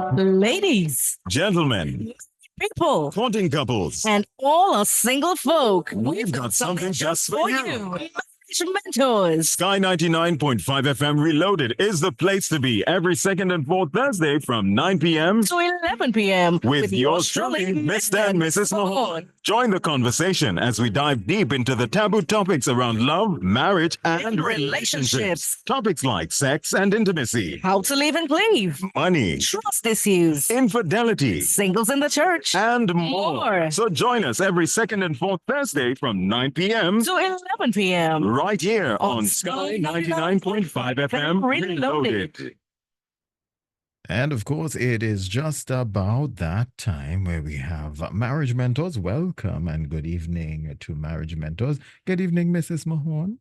Ladies, Gentlemen, people, courting couples, and all our single folk, we've got something just for you. Marriage Mentors. Sky 99.5 FM Reloaded is the place to be every second and fourth Thursday from 9 p.m. to 11 p.m. with yours truly, Mr. and Mrs. Mahon. Join the conversation as we dive deep into the taboo topics around love, marriage, and relationships. Topics like sex and intimacy, How to live and cleave, money, trust issues, infidelity, singles in the church, and more. So join us every second and fourth Thursday from 9 p.m. to 11 p.m. right here on Sky 99.5 FM Reloaded. And of course, it is just about that time where we have Marriage Mentors. Welcome and good evening to Marriage Mentors. Good evening, Mrs. Mahon.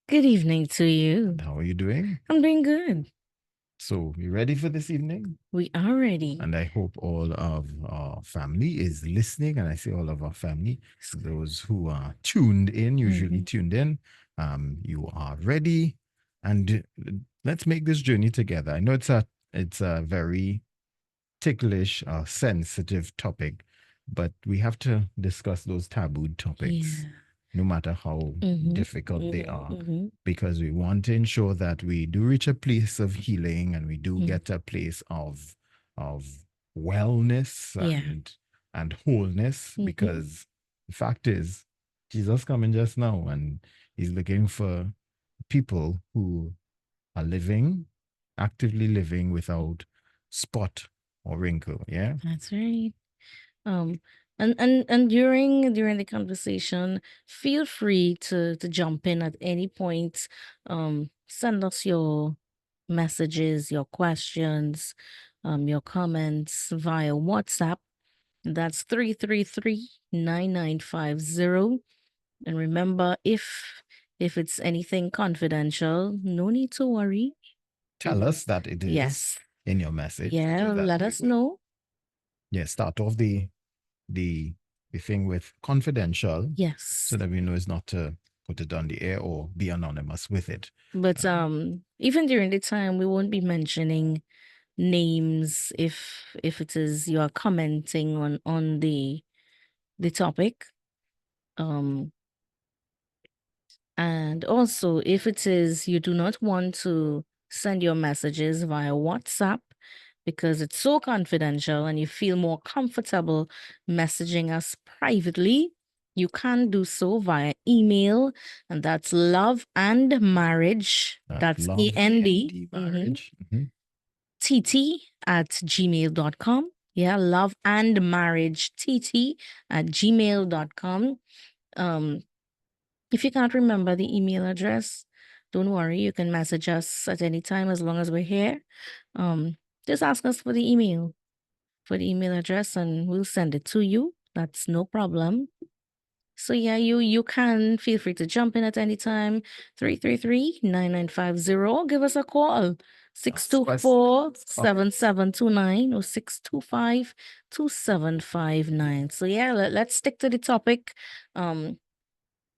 Good evening to you. How are you doing? I'm doing good. So, you ready for this evening? We are ready. And I hope all of our family is listening. And I say all of our family, those who are tuned in, usually tuned in, you are ready. And let's make this journey together. I know it's a very ticklish, sensitive topic, but we have to discuss those tabooed topics, no matter how difficult they are, because we want to ensure that we do reach a place of healing and we do get a place of wellness and wholeness, because the fact is, Jesus coming just now and he's looking for people who are actively living without spot or wrinkle. Yeah, that's right. And during the conversation, feel free to jump in at any point. Send us your messages, your questions, your comments via WhatsApp. That's 333-9950. And remember, if it's anything confidential, no need to worry. Tell us that it is in your message. Yeah, let us know. Yeah, start off the thing with confidential. Yes. So that we know it's not to put it on the air or be anonymous with it. But even during the time, we won't be mentioning names if it is you are commenting on the topic. And also, if it is you do not want to send your messages via WhatsApp because it's so confidential and you feel more comfortable messaging us privately, you can do so via email, and that's love and marriage. That's END marriage. tt@gmail.com. Yeah, love and marriage tt@gmail.com. If you can't remember the email address, don't worry. You can message us at any time as long as we're here. Just ask us for the email address and we'll send it to you. That's no problem. So yeah, you can feel free to jump in at any time. 333-9950. Give us a call. 624-7729 or 625-2759. So yeah, let's stick to the topic.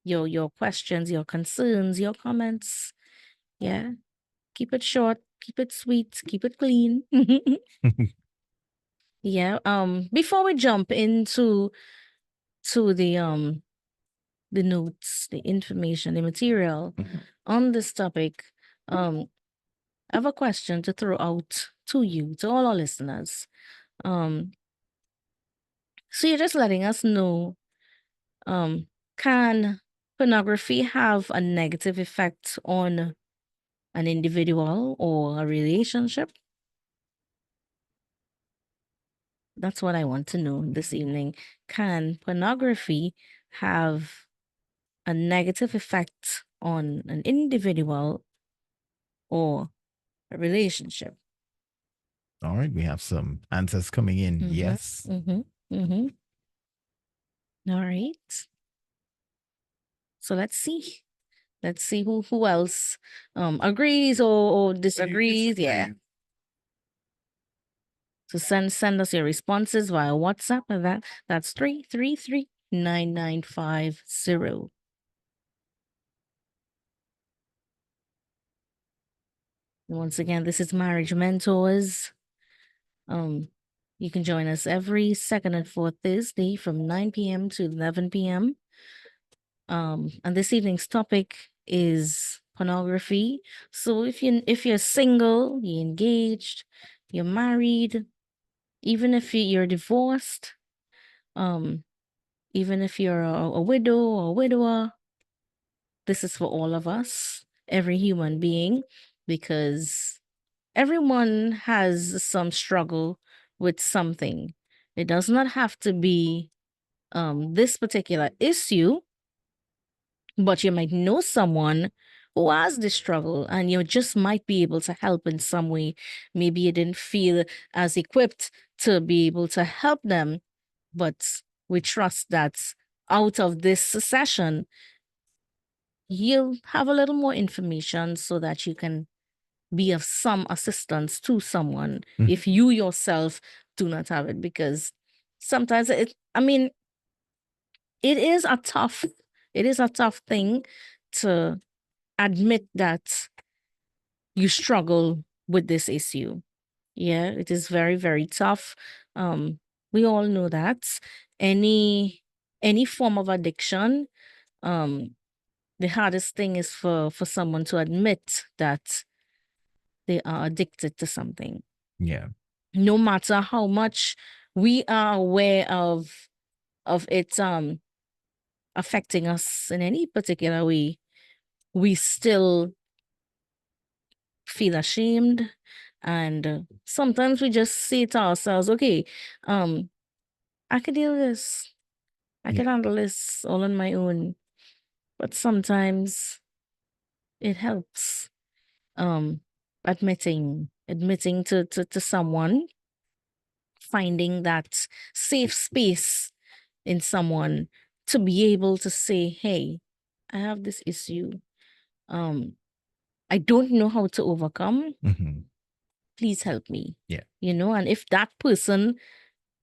Your questions, your concerns, your comments. Yeah. Keep it short, keep it sweet, keep it clean. Yeah. Before we jump into the notes, the information, the material on this topic, I have a question to throw out to you, to all our listeners. So you're just letting us know, can pornography have a negative effect on an individual or a relationship? That's what I want to know this evening. Can pornography have a negative effect on an individual or a relationship? All right, we have some answers coming in. Yes. All right. So let's see. Let's see who else agrees or disagrees. Yeah. So send us your responses via WhatsApp, and that's 333-9950. Once again, this is Marriage Mentors. You can join us every second and fourth Thursday from 9 p.m. to 11 p.m. And this evening's topic is pornography. So if you're single, you're engaged, you're married, even if you're divorced, even if you're a widow or a widower, this is for all of us, every human being, because everyone has some struggle with something. It does not have to be this particular issue, but you might know someone who has this struggle and you just might be able to help in some way. Maybe you didn't feel as equipped to be able to help them, but we trust that out of this session, you'll have a little more information so that you can be of some assistance to someone if you yourself do not have it. Because sometimes it is a tough thing to admit that you struggle with this issue. Yeah, it is very, very tough. We all know that any form of addiction, the hardest thing is for someone to admit that they are addicted to something. Yeah. No matter how much we are aware of it affecting us in any particular way, we still feel ashamed. And sometimes we just say to ourselves, okay, I can deal with this. I can handle this all on my own. But sometimes it helps admitting to someone, finding that safe space in someone to be able to say, hey, I have this issue. I don't know how to overcome. Please help me. Yeah. And if that person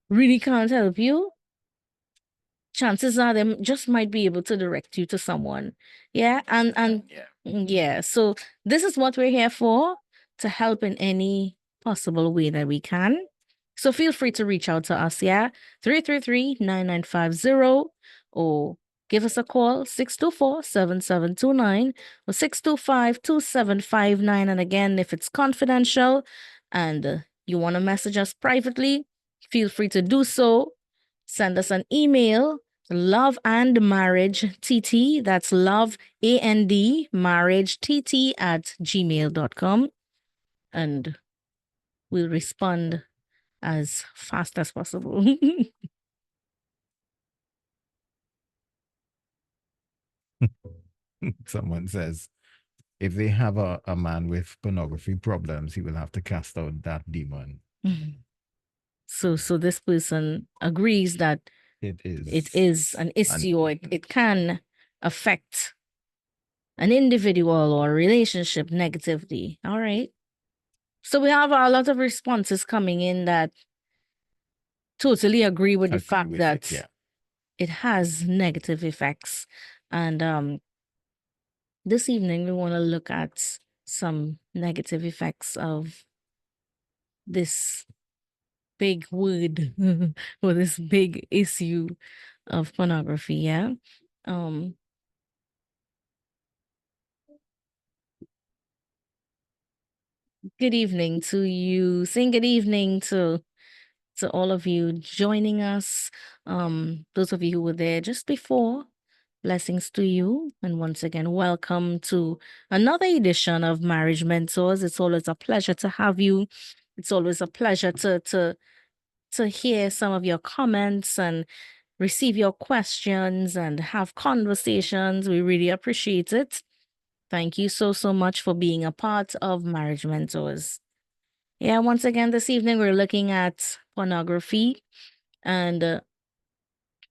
really can't help you, chances are they just might be able to direct you to someone. Yeah. Yeah. So this is what we're here for, to help in any possible way that we can. So feel free to reach out to us. Yeah. 333-9950 or give us a call 624-7729 or 625-2759. And again, if it's confidential and you want to message us privately, feel free to do so. Send us an email, love and marriage tt, that's love and marriage tt at gmail.com, and we'll respond as fast as possible. Someone says, if they have a man with pornography problems, he will have to cast out that demon. So this person agrees that It it is an issue, or it can affect an individual or a relationship negatively. All right. So we have a lot of responses coming in that totally agree with the fact that it has negative effects. And this evening we want to look at some negative effects of this big word or this big issue of pornography. Yeah. Good evening to you. Saying good evening to all of you joining us. Those of you who were there just before, blessings to you. And once again, welcome to another edition of Marriage Mentors. It's always a pleasure to have you. It's always a pleasure to hear some of your comments and receive your questions and have conversations. We really appreciate it. Thank you so much for being a part of Marriage Mentors. Yeah, once again, this evening we're looking at pornography, and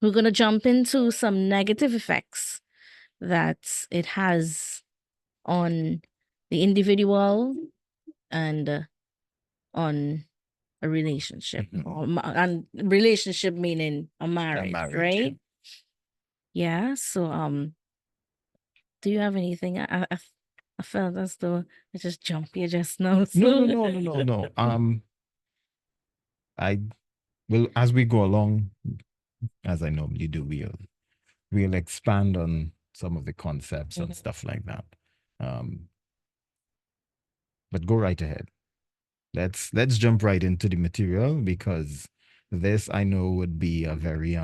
we're going to jump into some negative effects that it has on the individual and on a relationship. And relationship meaning a marriage, right? Yeah. So, do you have anything? I felt as though I just jumped here just now. So. No. I will, as we go along, as I normally do, we'll expand on some of the concepts and stuff like that. But go right ahead. Let's jump right into the material, because this, I know, would be a very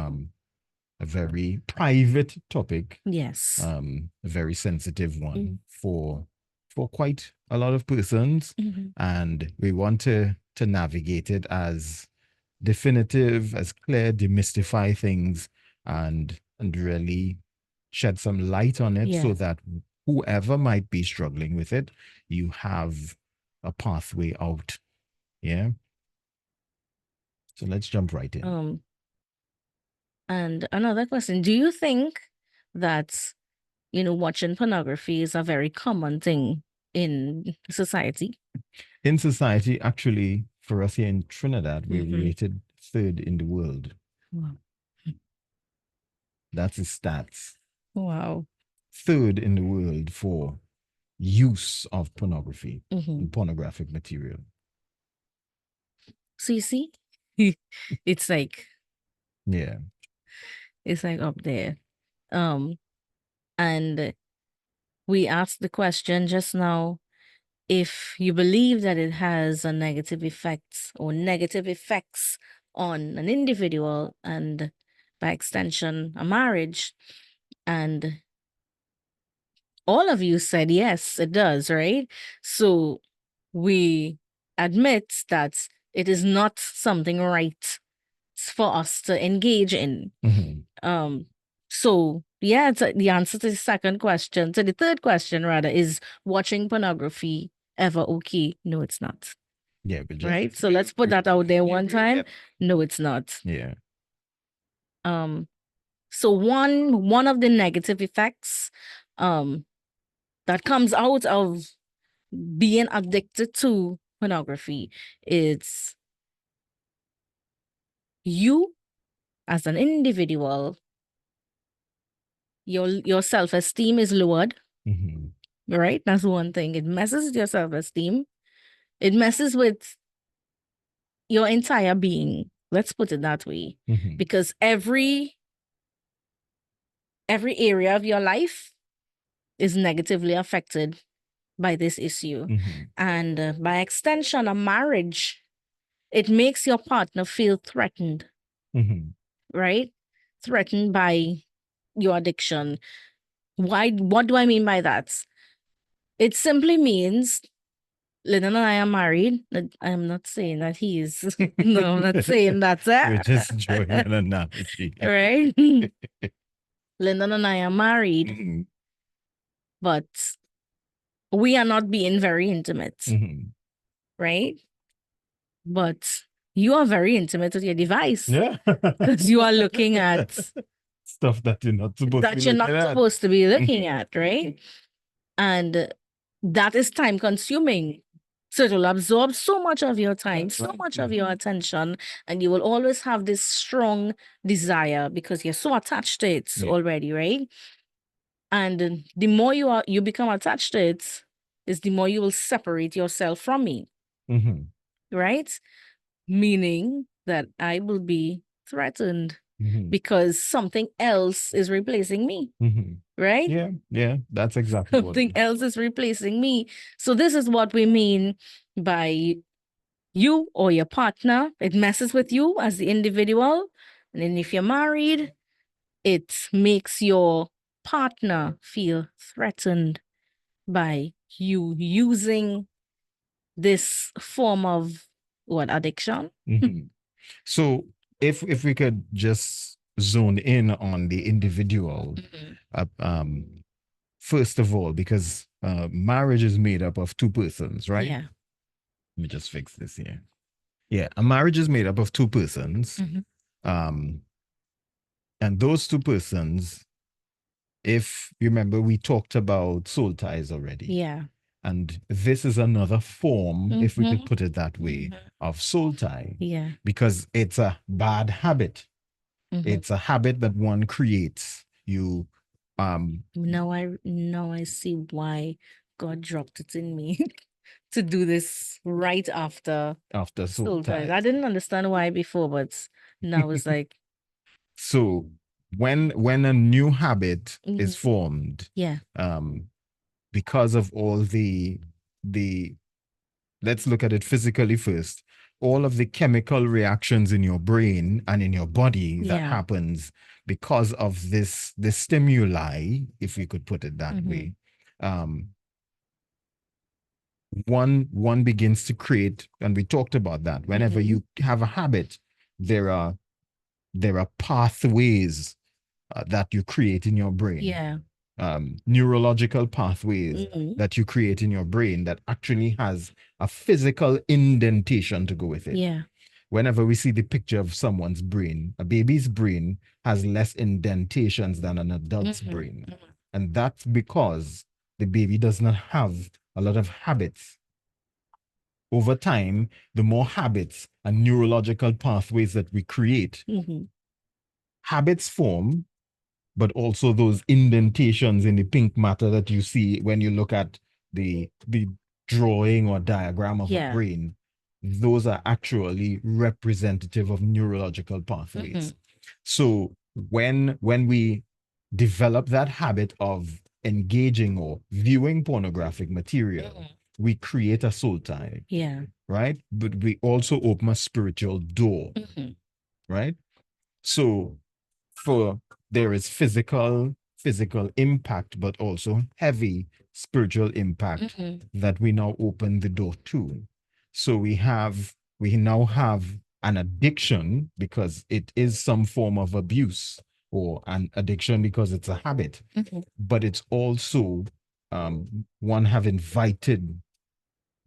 private topic, Yes. a very sensitive one for quite a lot of persons, and we want to navigate it as definitive, as clear, demystify things, and really shed some light on it, so Yeah. that whoever might be struggling with it, you have a pathway out. Yeah. So let's jump right in. And another question, do you think that, watching pornography is a very common thing in society? In society, actually, for us here in Trinidad, we're rated third in the world. Wow. That's the stats. Wow. Third in the world for use of pornography and pornographic material. So you see, it's like Yeah. it's like up there. And we asked the question just now, if you believe that it has a negative effects on an individual, and by extension a marriage, and all of you said yes, it does, right? So we admit that it is not something right for us to engage in. So yeah, the answer to the second question, to the third question rather, is watching pornography ever okay? No, it's not. Yeah, but just, Right? So let's put that out there one time. No, it's not. Yeah. So one of the negative effects that comes out of being addicted to pornography is you as an individual, your self-esteem is lowered. Right? That's one thing. It messes with your self-esteem. It messes with your entire being. Let's put it that way. Because every area of your life is negatively affected by this issue. And by extension, a marriage, it makes your partner feel threatened, right? Threatened by your addiction. What do I mean by that? It simply means Lennon and I are married. I'm not saying that he is. No, I'm not saying that's it. We're just drawing an analogy. Right? Lennon and I are married, but we are not being very intimate, right? But you are very intimate with your device. Yeah. Because you are looking at stuff that you're not supposed to be you're not looking at. supposed to be looking at, right? And that is time consuming. So it will absorb so much of your time, so much of your attention, and you will always have this strong desire because you're so attached to it already, right? And the more you become attached to it, is the more you will separate yourself from me, right? Meaning that I will be threatened because something else is replacing me, right? Yeah, that's exactly Something else is replacing me. So this is what we mean by you or your partner. It messes with you as the individual. And then if you're married, it makes your partner feel threatened by you using this form of addiction. So if we could just zone in on the individual, first of all, because marriage is made up of two persons, right? Yeah. Let me just fix this here. Yeah, a marriage is made up of two persons. And those two persons, if you remember, we talked about soul ties already. Yeah. And this is another form, if we could put it that way, of soul tie. Yeah. Because it's a bad habit. It's a habit that one creates. You Now I see why God dropped it in me. to do this right after soul soul ties. ties. I didn't understand why before, but now it's like, So when a new habit is Mhm. formed, yeah, because of all the let's look at it physically first. All of the chemical reactions in your brain and in your body that Yeah. happens because of this stimuli, if we could put it that Mhm. way, one begins to create, and we talked about that. Whenever Mhm. you have a habit, there are pathways that you create in your brain. yeah, Neurological pathways Mhm. that you create in your brain that actually has a physical indentation to go with it. yeah, Whenever we see the picture of someone's brain, a baby's brain has less indentations than an adult's Mhm. brain. And that's because the baby does not have a lot of habits. Over time, the more habits and neurological pathways that we create, Mhm. habits form, but also those indentations in the pink matter that you see when you look at the drawing or diagram of a Yeah. brain, those are actually representative of neurological pathways. So when we develop that habit of engaging or viewing pornographic material, we create a soul tie, yeah, right? But we also open a spiritual door, Mhm. right? So for there is physical impact, but also heavy spiritual impact Mhm. that we now open the door to. So we now have an addiction because it is some form of abuse, or an addiction because it's a habit, Mhm. but it's also one have invited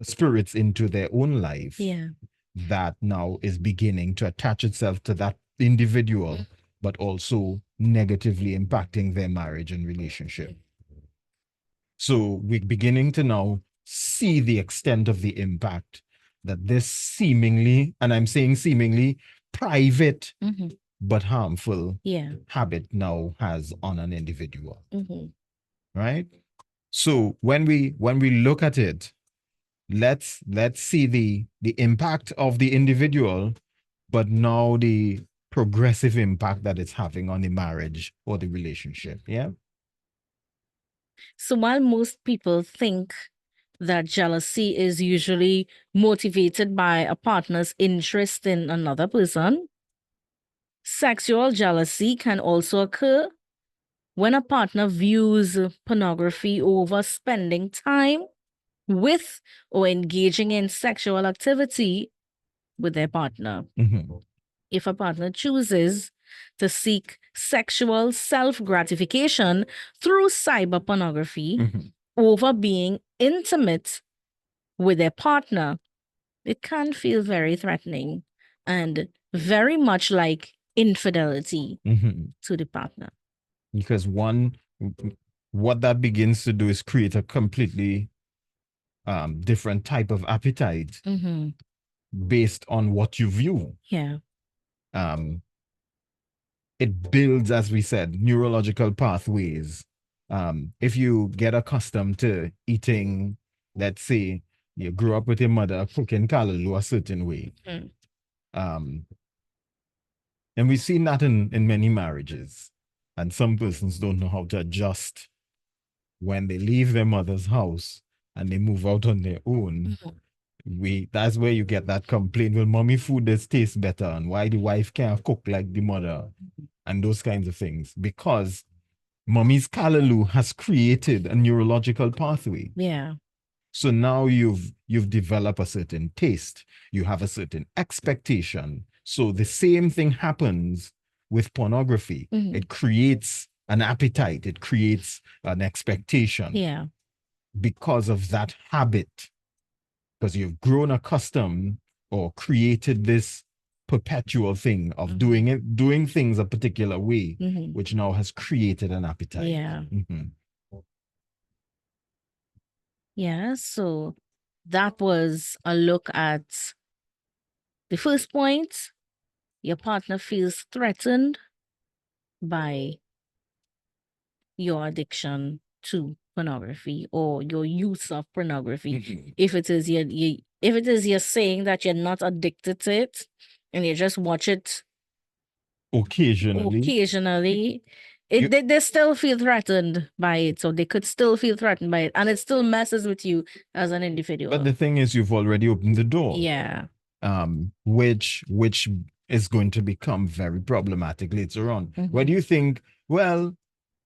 spirits into their own life yeah, that now is beginning to attach itself to that individual, but also negatively impacting their marriage and relationship. So we're beginning to now see the extent of the impact that this seemingly, and I'm saying seemingly, private Mhm. but harmful yeah, habit now has on an individual, Mhm. right? So when we look at it, let's see the impact of the individual, but now the progressive impact that it's having on the marriage or the relationship. Yeah. So while most people think that jealousy is usually motivated by a partner's interest in another person, sexual jealousy can also occur when a partner views pornography over spending time with or engaging in sexual activity with their partner. Mhm. If a partner chooses to seek sexual self gratification through cyber pornography Mhm. over being intimate with their partner, it can feel very threatening and very much like infidelity Mhm. to the partner. Because what that begins to do is create a completely different type of appetite Mhm. based on what you view. Yeah. Um, it builds, as we said, neurological pathways. If you get accustomed to eating, let's say you grew up with your mother cooking callaloo a certain way, Mm. um, and we've seen that in many marriages, and some persons don't know how to adjust when they leave their mother's house and they move out on their own. That's where you get that complaint. Well, mommy food does taste better, and why the wife can't cook like the mother, and those kinds of things, because mommy's callaloo has created a neurological pathway. Yeah. So now you've developed a certain taste, you have a certain expectation. So the same thing happens with pornography. Mhm. It creates an appetite, it creates an expectation Yeah. because of that habit, because you've grown accustomed or created this perpetual thing of doing things a particular way, Mhm. which now has created an appetite. Yeah. Mhm. Yeah. So that was a look at the first point. Your partner feels threatened by your addiction to pornography or your use of pornography. Mhm. If it is if it is you're saying that you're not addicted to it and you just watch it Occasionally, occasionally, You- they still feel threatened by it. So they could still feel threatened by it. And it still messes with you as an individual. but the thing is, you've already opened the door. Yeah. Which is going to become very problematic later on. Mhm. Where do you think, well,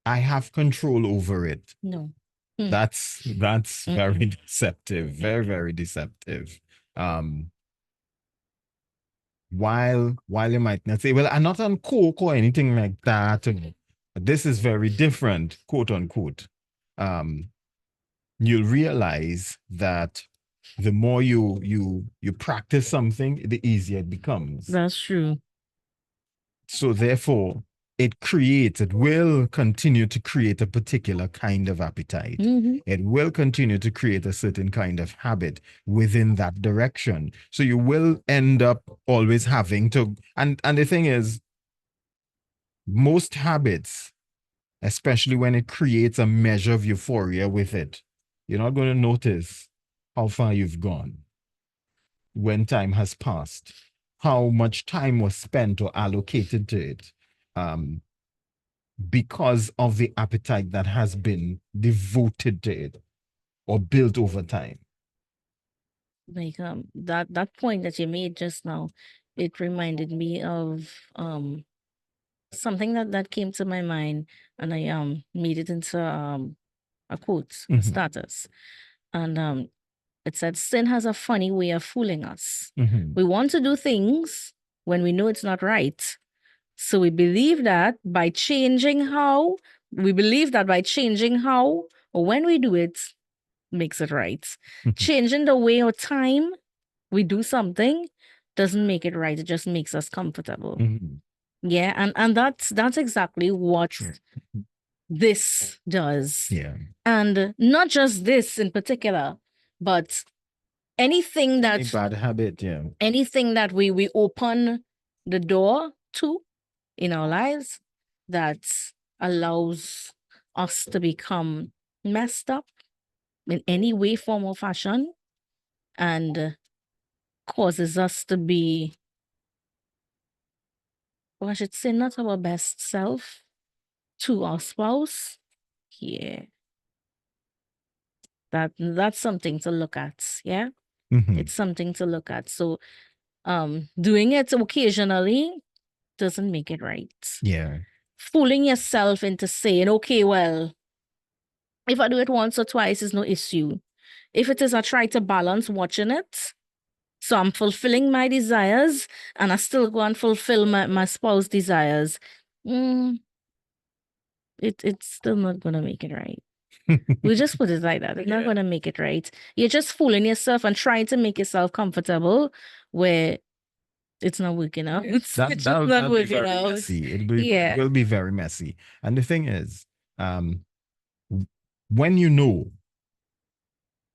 I have control over it? No. Hmm. That's very deceptive, very, very deceptive. While you might not say, well, I'm not on coke or anything like that. But this is very different, quote unquote. You'll realize that the more you practice something, the easier it becomes. That's true. So therefore, it will continue to create a particular kind of appetite. Mhm. It will continue to create a certain kind of habit within that direction. So you will end up always having to, and the thing is, most habits, especially when it creates a measure of euphoria with it, you're not going to notice how far you've gone when time has passed, how much time was spent or allocated to it, because of the appetite that has been devoted to it or built over time. Like that point that you made just now, it reminded me of something that came to my mind, and I made it into a quote, a Mhm. status. And it said, sin has a funny way of fooling us. Mhm. We want to do things when we know it's not right. So we believe that by changing how, or when we do it, makes it right. Mhm. Changing the way or time we do something doesn't make it right. It just makes us comfortable. Mhm. Yeah, and that's exactly what this does. Yeah. And not just this in particular, but anything that A bad habit, yeah. anything that we open the door to in our lives that allows us to become messed up in any way, form, or fashion, and causes us to be, or I should say, not our best self to our spouse. Yeah. That's something to look at. Yeah. Mhm. It's something to look at. So doing it occasionally doesn't make it right. Yeah. Fooling yourself into saying, okay, well, if I do it once or twice, is no issue. If it is, I try to balance watching it. So I'm fulfilling my desires and I still go and fulfill my spouse desires. It's still not gonna make it right. We just put it like that. It's not gonna make it right. You're just fooling yourself and trying to make yourself comfortable where it's not working out. It's just not that'll be working very out. messy. Yeah. It will be very messy. And the thing is, when you know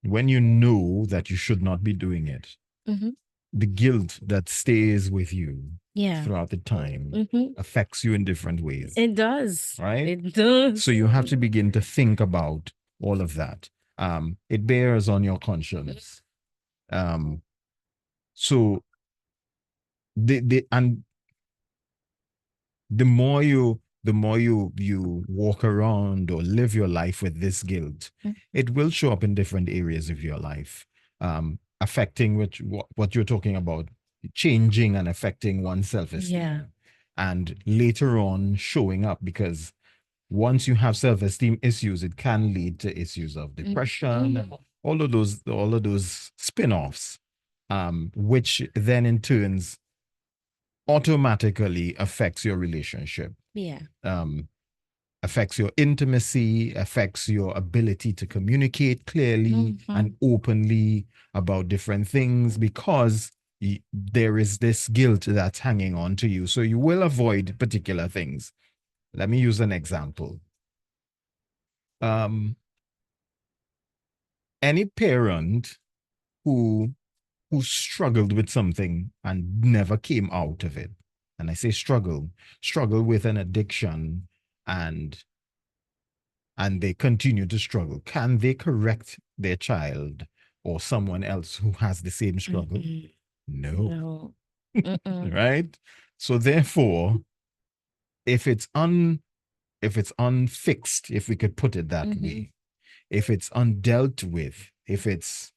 that you should not be doing it, Mhm. the guilt that stays with you Yeah. throughout the time Mhm. affects you in different ways. It does. Right? It does. So you have to begin to think about all of that. It bears on your conscience. So and the more you walk around or live your life with this guilt, it will show up in different areas of your life, affecting what you're talking about, changing and affecting one's self-esteem. Yeah. And later on showing up, because once you have self-esteem issues, it can lead to issues of depression, all of those spin-offs, which then in turns automatically affects your relationship, Yeah. affects your intimacy, affects your ability to communicate clearly and openly about different things, because there is this guilt that's hanging on to you. So you will avoid particular things. Let me use an example. Any parent who struggled with something and never came out of it, and I say struggle with an addiction and and they continue to struggle, can they correct their child or someone else who has the same struggle? Mm-mm. No. No. Mm-mm. Right? So therefore, if it's unfixed, if we could put it that Mhm. way, if it's undealt with, if it's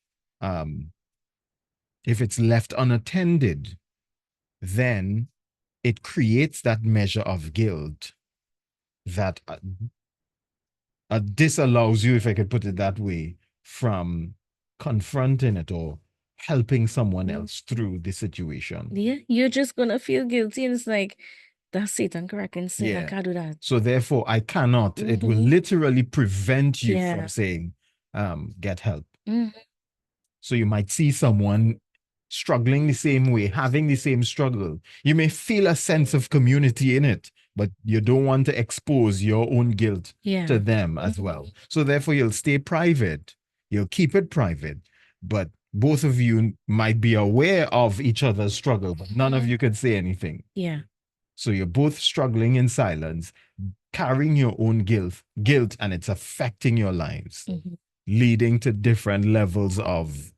left unattended, then it creates that measure of guilt that disallows you, if I could put it that way, from confronting it or helping someone else through the situation. Yeah, you're just gonna feel guilty, and it's like, that's Satan correcting sin. I Yeah. can't do that. So therefore, I cannot. It will Mhm. literally prevent you Yeah. from saying, get help. Mhm. So you might see someone struggling the same way, having the same struggle. You may feel a sense of community in it, but you don't want to expose your own guilt Yeah. to them as well. So therefore, you'll stay private. You'll keep it private, but both of you might be aware of each other's struggle, but none of you could say anything. Yeah. So you're both struggling in silence, carrying your own guilt, and it's affecting your lives, Mhm. leading to different levels of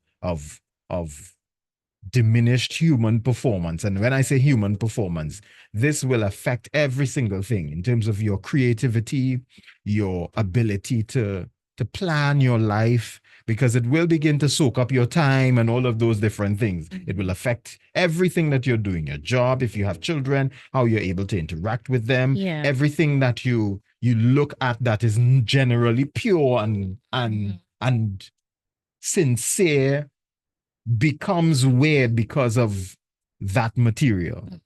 diminished human performance. And when I say human performance, this will affect every single thing in terms of your creativity, your ability to plan your life, because it will begin to soak up your time and all of those different things. It will affect everything that you're doing, your job, if you have children, how you're able to interact with them, Yeah. everything that you look at that is generally pure and sincere becomes weird because of that material.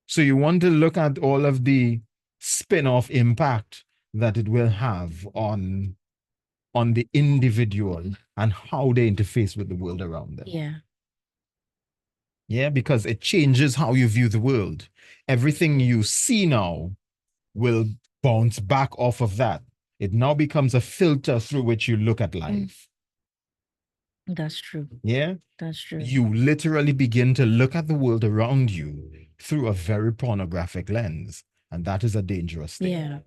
So you want to look at all of the spin-off impact that it will have on the individual and how they interface with the world around them. Yeah. Yeah, because it changes how you view the world. Everything you see now will bounce back off of that. It now becomes a filter through which you look at life. That's true. Yeah. That's true. You literally begin to look at the world around you through a very pornographic lens. And that is a dangerous thing. Yeah.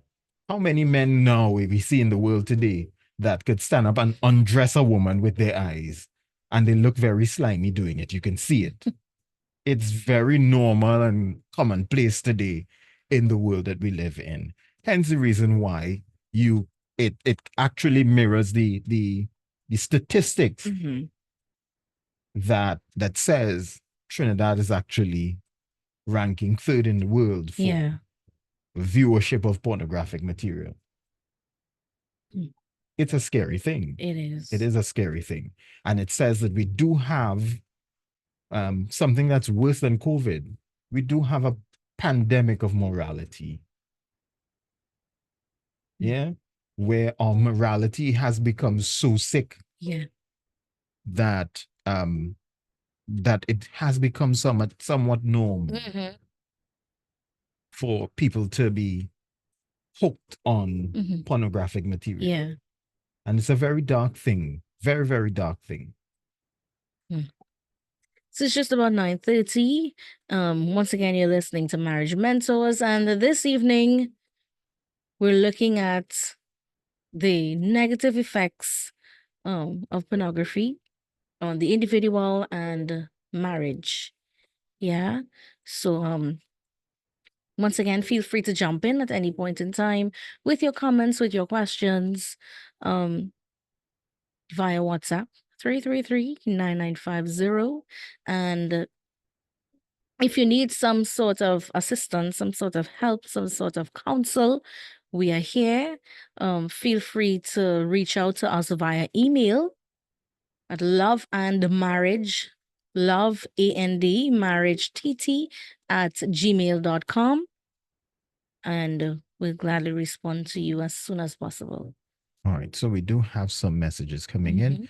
How many men now we see in the world today that could stand up and undress a woman with their eyes, and they look very slimy doing it? You can see it. It's very normal and commonplace today in the world that we live in. Hence the reason why it actually mirrors the statistics Mhm. that says Trinidad is actually ranking third in the world for Yeah. viewership of pornographic material. Mm. It's a scary thing. It is. It is a scary thing. And it says that we do have something that's worse than COVID. We do have a pandemic of morality. Yeah. Where our morality has become so sick Yeah. that that it has become somewhat norm Mhm. for people to be hooked on Mhm. pornographic material. Yeah. And it's a very dark thing. Very, very dark thing. So it's just about 9:30. Once again, you're listening to Marriage Mentors, and this evening we're looking at the negative effects of pornography on the individual and marriage. Yeah. So once again, feel free to jump in at any point in time with your comments, with your questions, via WhatsApp 333-9950. And if you need some sort of assistance, some sort of help, some sort of counsel, we are here. Feel free to reach out to us via email at loveandmarriage, marriagettt@gmail.com. And we'll gladly respond to you as soon as possible. All right, so we do have some messages coming in.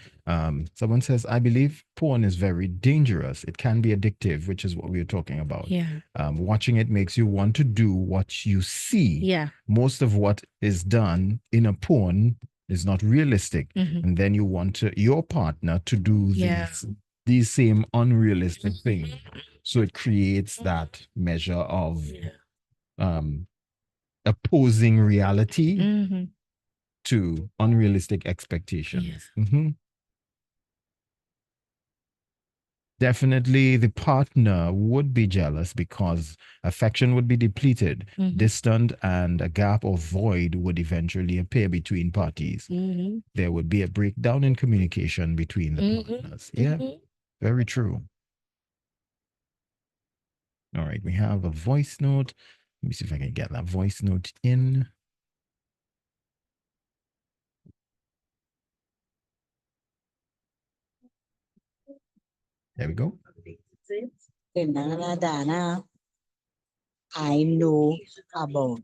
Someone says, I believe porn is very dangerous. It can be addictive, which is what we were talking about. Yeah. Watching it makes you want to do what you see. Yeah. Most of what is done in a porn is not realistic. And then you want your partner to do Yeah. these same unrealistic things. So it creates that measure of opposing reality to unrealistic expectations. Definitely the partner would be jealous because affection would be depleted, distant, and a gap or void would eventually appear between parties. There would be a breakdown in communication between the partners. Yeah, very true. All right, we have a voice note. Let me see if I can get that voice note in. There we go. Dana, I know about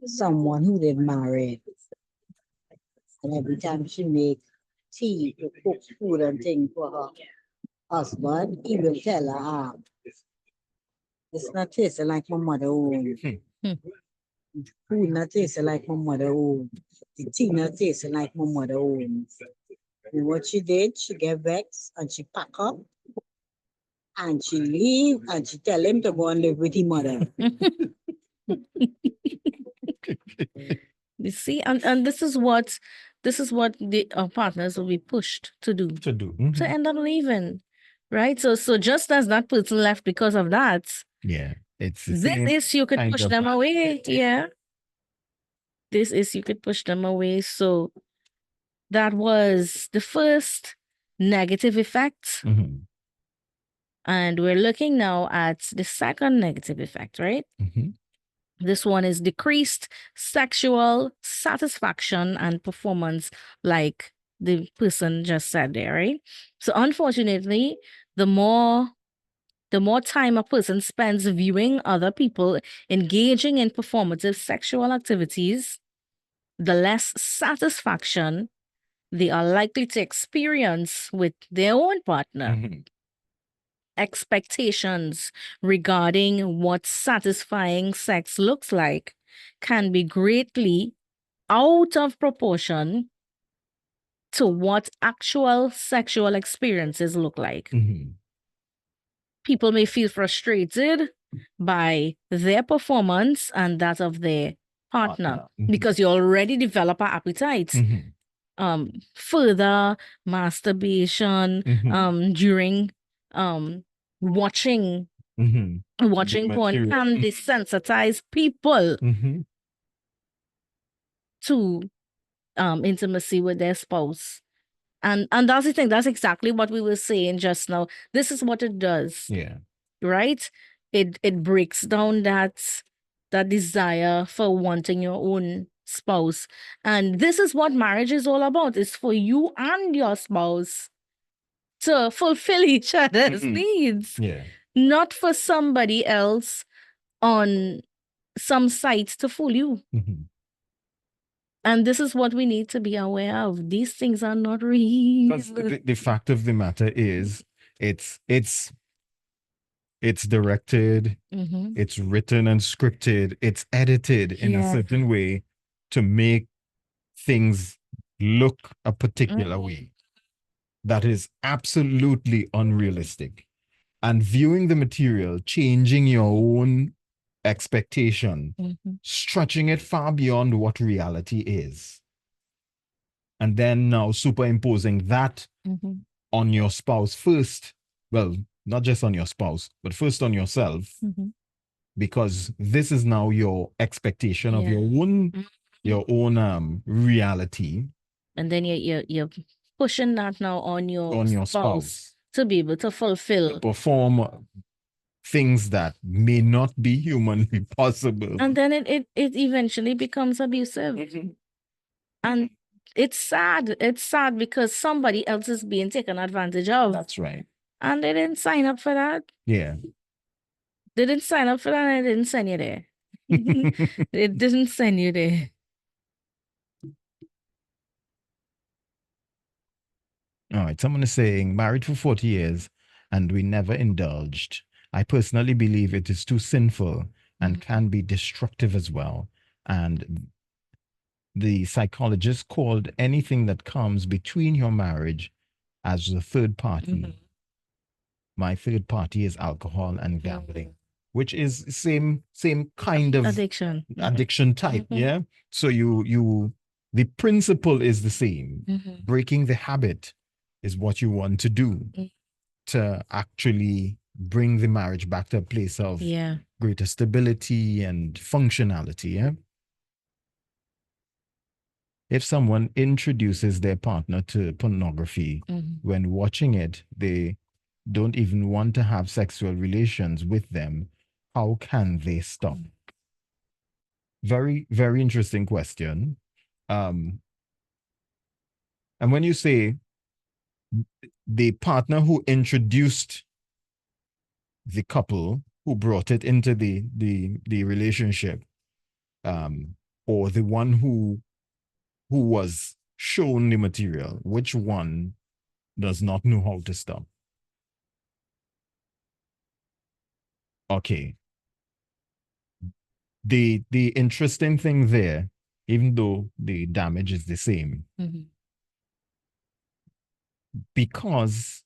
someone who they married. And every time she make tea to cook food and things for her husband, he will tell her, it's not tasting like my mother own. Food not tasting like my mother own. The tea not tasting like my mother own. And what she did, she get vexed and she pack up and she leave and she tell him to go and live with his mother. You see, and this is what the partners will be pushed to do. To end up leaving. Right? So just as that person left because of that, yeah, it's this is you could push them away. Yeah. This is you could push them away. So that was the first negative effect. And we're looking now at the second negative effect, right? This one is decreased sexual satisfaction and performance, like the person just said there, right? So unfortunately, the more time a person spends viewing other people engaging in performative sexual activities, the less satisfaction they are likely to experience with their own partner. Expectations regarding what satisfying sex looks like can be greatly out of proportion to what actual sexual experiences look like. People may feel frustrated by their performance and that of their partner because you already develop an appetite. Further masturbation during watching porn can desensitize people to intimacy with their spouse. And that's the thing. That's exactly what we were saying just now. This is what it does. Yeah. Right? It breaks down that desire for wanting your own spouse. And this is what marriage is all about. It's for you and your spouse to fulfill each other's needs. Yeah. Not for somebody else on some site to fool you. And this is what we need to be aware of. These things are not real. Because the fact of the matter is, it's directed, it's written and scripted, it's edited in a certain way to make things look a particular way that is absolutely unrealistic. And viewing the material, changing your own expectation, stretching it far beyond what reality is. And then now superimposing that on your spouse first. Well, not just on your spouse, but first on yourself. Because this is now your expectation of your own reality. And then you're pushing that now on your spouse to be able to fulfill. Perform things that may not be humanly possible. And then it eventually becomes abusive. And it's sad. It's sad because somebody else is being taken advantage of. That's right. And they didn't sign up for that. Yeah. They didn't sign up for that and they didn't send you there. They didn't send you there. All right. Someone is saying, married for 40 years and we never indulged. I personally believe it is too sinful and can be destructive as well. And the psychologist called anything that comes between your marriage as the third party. My third party is alcohol and gambling, which is same kind of addiction type. Yeah. So you The principle is the same. Mhm. Breaking the habit is what you want to do Mm. to actually bring the marriage back to a place of Yeah. greater stability and functionality. Yeah? If someone introduces their partner to pornography, Mhm. when watching it, they don't even want to have sexual relations with them, how can they stop? Very, very interesting question. And when you say the partner who introduced the couple, who brought it into the relationship, or the one who was shown the material, which one does not know how to stop? Okay. The interesting thing there, even though the damage is the same, Mhm. because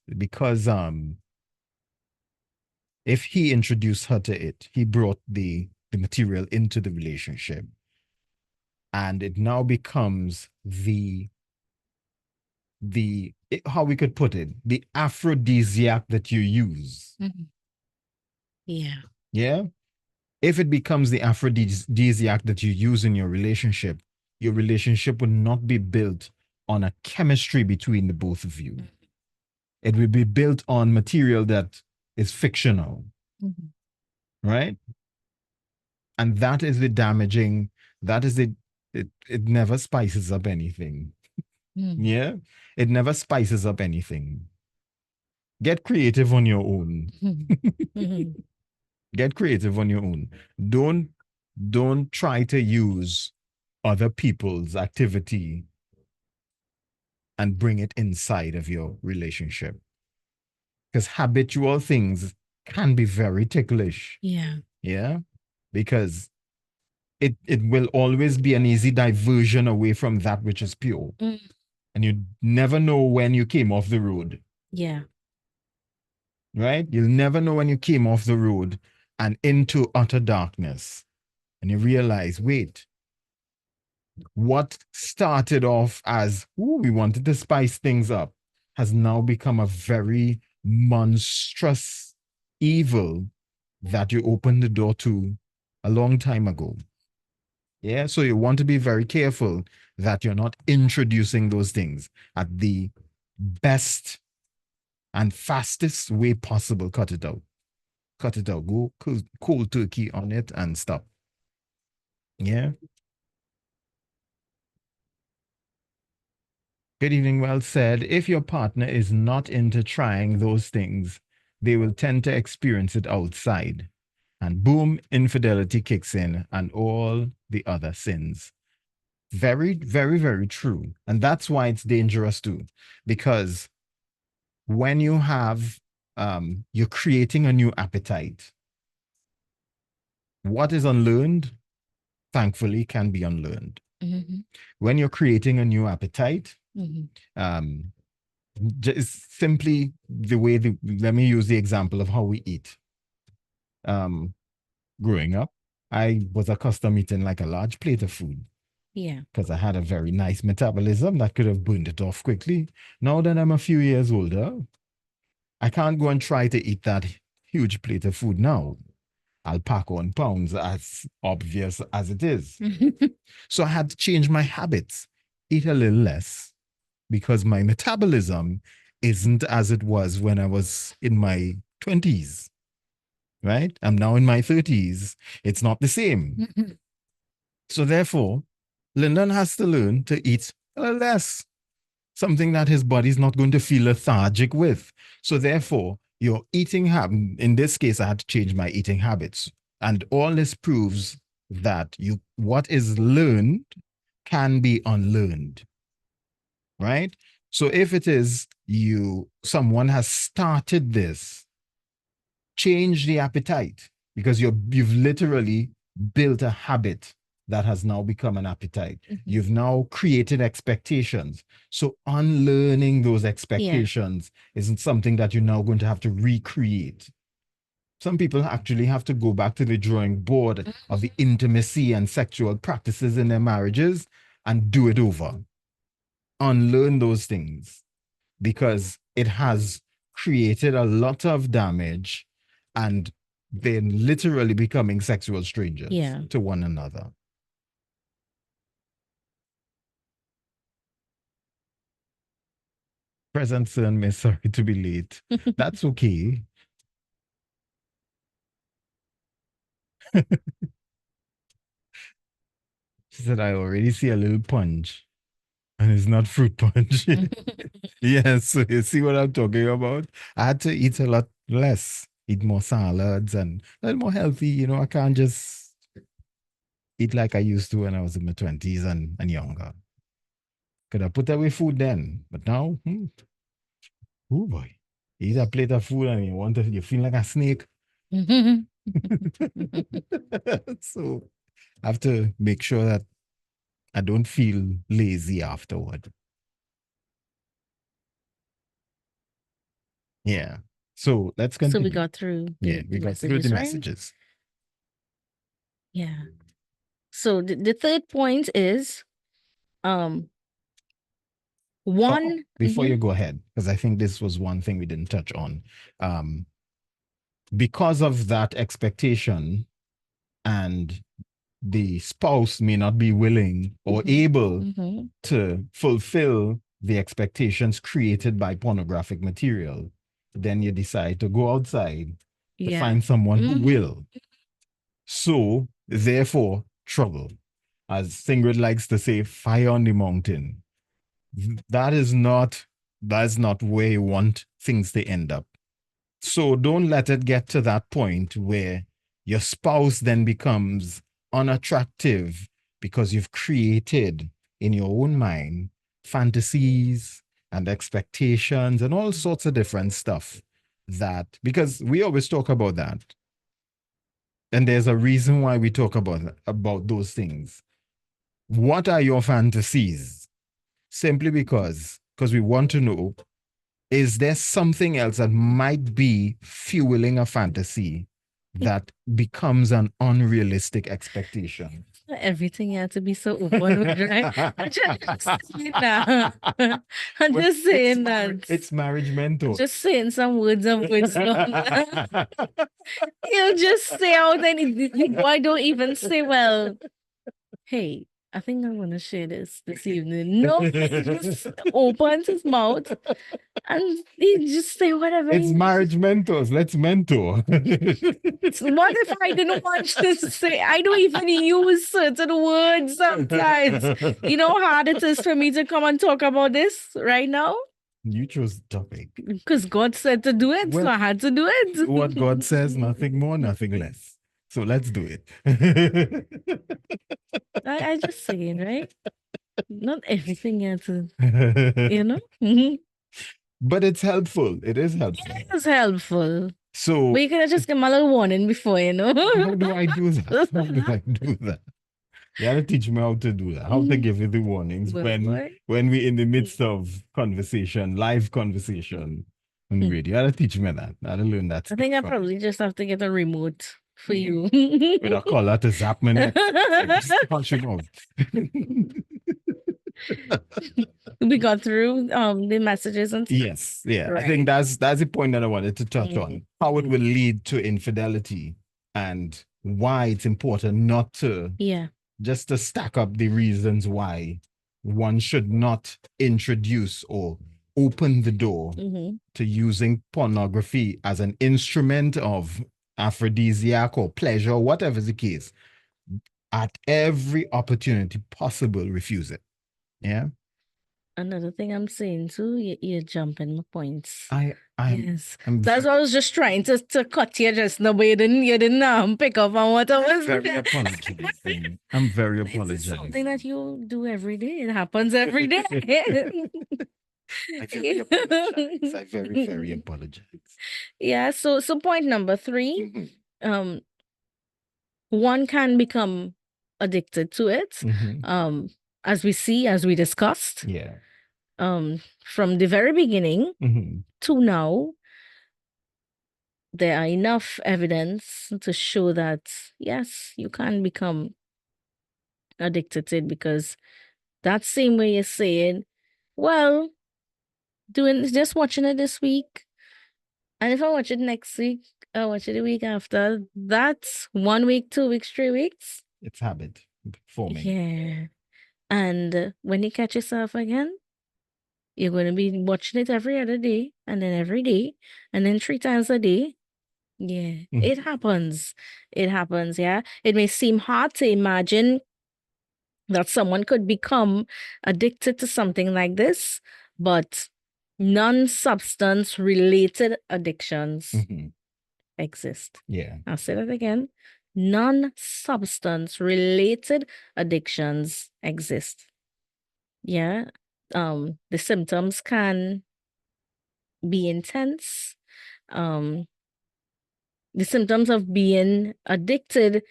if he introduced her to it, he brought the material into the relationship, and it now becomes how we could put it, the aphrodisiac that you use. Mhm. Yeah. Yeah. If it becomes the aphrodisiac that you use in your relationship would not be built on a chemistry between the both of you. It will be built on material that is fictional, Mhm. right? And that is the damaging, that is it never spices up anything. Mhm. Yeah. It never spices up anything. Get creative on your own. Mhm. Get creative on your own. Don't try to use other people's activity and bring it inside of your relationship. Because habitual things can be very ticklish. Yeah. Yeah. Because it will always be an easy diversion away from that which is pure. Mm. And you never know when you came off the road. Yeah. Right? You'll never know when you came off the road and into utter darkness. And you realize, wait, what started off as, ooh, we wanted to spice things up, has now become a very monstrous evil that you opened the door to a long time ago. Yeah, so you want to be very careful that you're not introducing those things at the best and fastest way possible. Cut it out. Cut it out. Go cold turkey on it and stop. Yeah. Good evening, well said. If your partner is not into trying those things, they will tend to experience it outside. And boom, infidelity kicks in and all the other sins. Very, very, very true. And that's why it's dangerous too. Because when you have, you're creating a new appetite. What is unlearned, thankfully, can be unlearned. Mhm. When you're creating a new appetite, Mhm. just simply the way let me use the example of how we eat. Growing up, I was accustomed eating like a large plate of food Yeah. because I had a very nice metabolism that could have burned it off quickly. Now that I'm a few years older, I can't go and try to eat that huge plate of food now. I'll pack on pounds, as obvious as it is. So I had to change my habits, eat a little less, because my metabolism isn't as it was when I was in my 20s, right? I'm now in my 30s. It's not the same. So therefore, Lyndon has to learn to eat a little less, something that his body's not going to feel lethargic with. So therefore, your eating habit, in this case, I had to change my eating habits. And all this proves that what is learned can be unlearned, right? So if it is someone has started this, change the appetite because you've literally built a habit that has now become an appetite. You've now created expectations. So unlearning those expectations isn't something that you're now going to have to recreate. Some people actually have to go back to the drawing board of the intimacy and sexual practices in their marriages and do it over. Unlearn those things, because it has created a lot of damage, and they're literally becoming sexual strangers Yeah. to one another. Present son, Miss, sorry to be late. That's okay. She said, I already see a little punch, and it's not fruit punch. Yes, so you see what I'm talking about? I had to eat a lot less, eat more salads and a little more healthy. You know, I can't just eat like I used to when I was in my 20s and younger. Could I put away food then? But now, oh boy, you eat a plate of food and you feel like a snake. So I have to make sure that I don't feel lazy afterward. Yeah. So let's So continue. we got through. Yeah, we got through the right? messages. Yeah. So the third point is one Before you go ahead, because I think this was one thing we didn't touch on. Because of that expectation, and the spouse may not be willing or able to fulfill the expectations created by pornographic material, then you decide to go outside to find someone who will. So, therefore, trouble. As Singrid likes to say, fire on the mountain. That's not where you want things to end up. So don't let it get to that point where your spouse then becomes unattractive because you've created in your own mind fantasies and expectations and all sorts of different stuff, that because we always talk about that. And there's a reason why we talk about those things. What are your fantasies? Simply because we want to know, is there something else that might be fueling a fantasy that becomes an unrealistic expectation? Everything had to be so open, right? I'm just saying that. I'm just saying that. It's marriage mentor. Just saying some words of wisdom. You just say out anything. Why don't even say, well, hey, I think I'm gonna share this evening. No, he just opens his mouth and he just say whatever. It's he marriage mentors. Let's mentor. What if I didn't want to say? I don't even use certain words sometimes. You know how hard it is for me to come and talk about this right now? You chose the topic. Because God said to do it, so I had to do it. What God says, nothing more, nothing less. So let's do it. I just saying, right? Not everything you have to, you know? But it's helpful. It is helpful. It is helpful. So But you could have just give him a little warning before, you know? how do I do that? How do I do that? You gotta teach me how to do that. How to give you the warnings Well, when boy. we're in the midst of conversation, live conversation on the radio. You gotta teach me that. I gotta learn that. I think I stuff. probably just have to get a remote for you. With a collar to zap me neck. Just punch him off. We got through the messages and stuff. Yes, yeah. I think that's the point that I wanted to touch on. How it will lead to infidelity and why it's important not to just to stack up the reasons why one should not introduce or open the door to using pornography as an instrument of aphrodisiac or pleasure, whatever the case. At every opportunity possible, refuse it. Yeah. Another thing I'm saying too, you're jumping my points. Yes. That's why I was just trying to cut you just now, but you didn't pick up on what I was very apologizing. I'm very apologizing. It's something that you do every day. It happens every day. I very apologize. I very, very apologize. Yeah, so point number 3, one can become addicted to it. As we discussed. Yeah. From the very beginning to now, there are enough evidence to show that yes, you can become addicted to it, because that same way you're saying, well, just watching it this week. And if I watch it next week, I watch it the week after. That's 1 week, 2 weeks, 3 weeks. It's habit forming. Yeah. And when you catch yourself again, you're going to be watching it every other day, and then every day, and then 3 times a day. Yeah, it happens. It happens. Yeah. It may seem hard to imagine that someone could become addicted to something like this, but non-substance related addictions Mhm. exist. Yeah. I'll say that again. Non-substance related addictions exist. Yeah. The symptoms can be intense. The symptoms of being addicted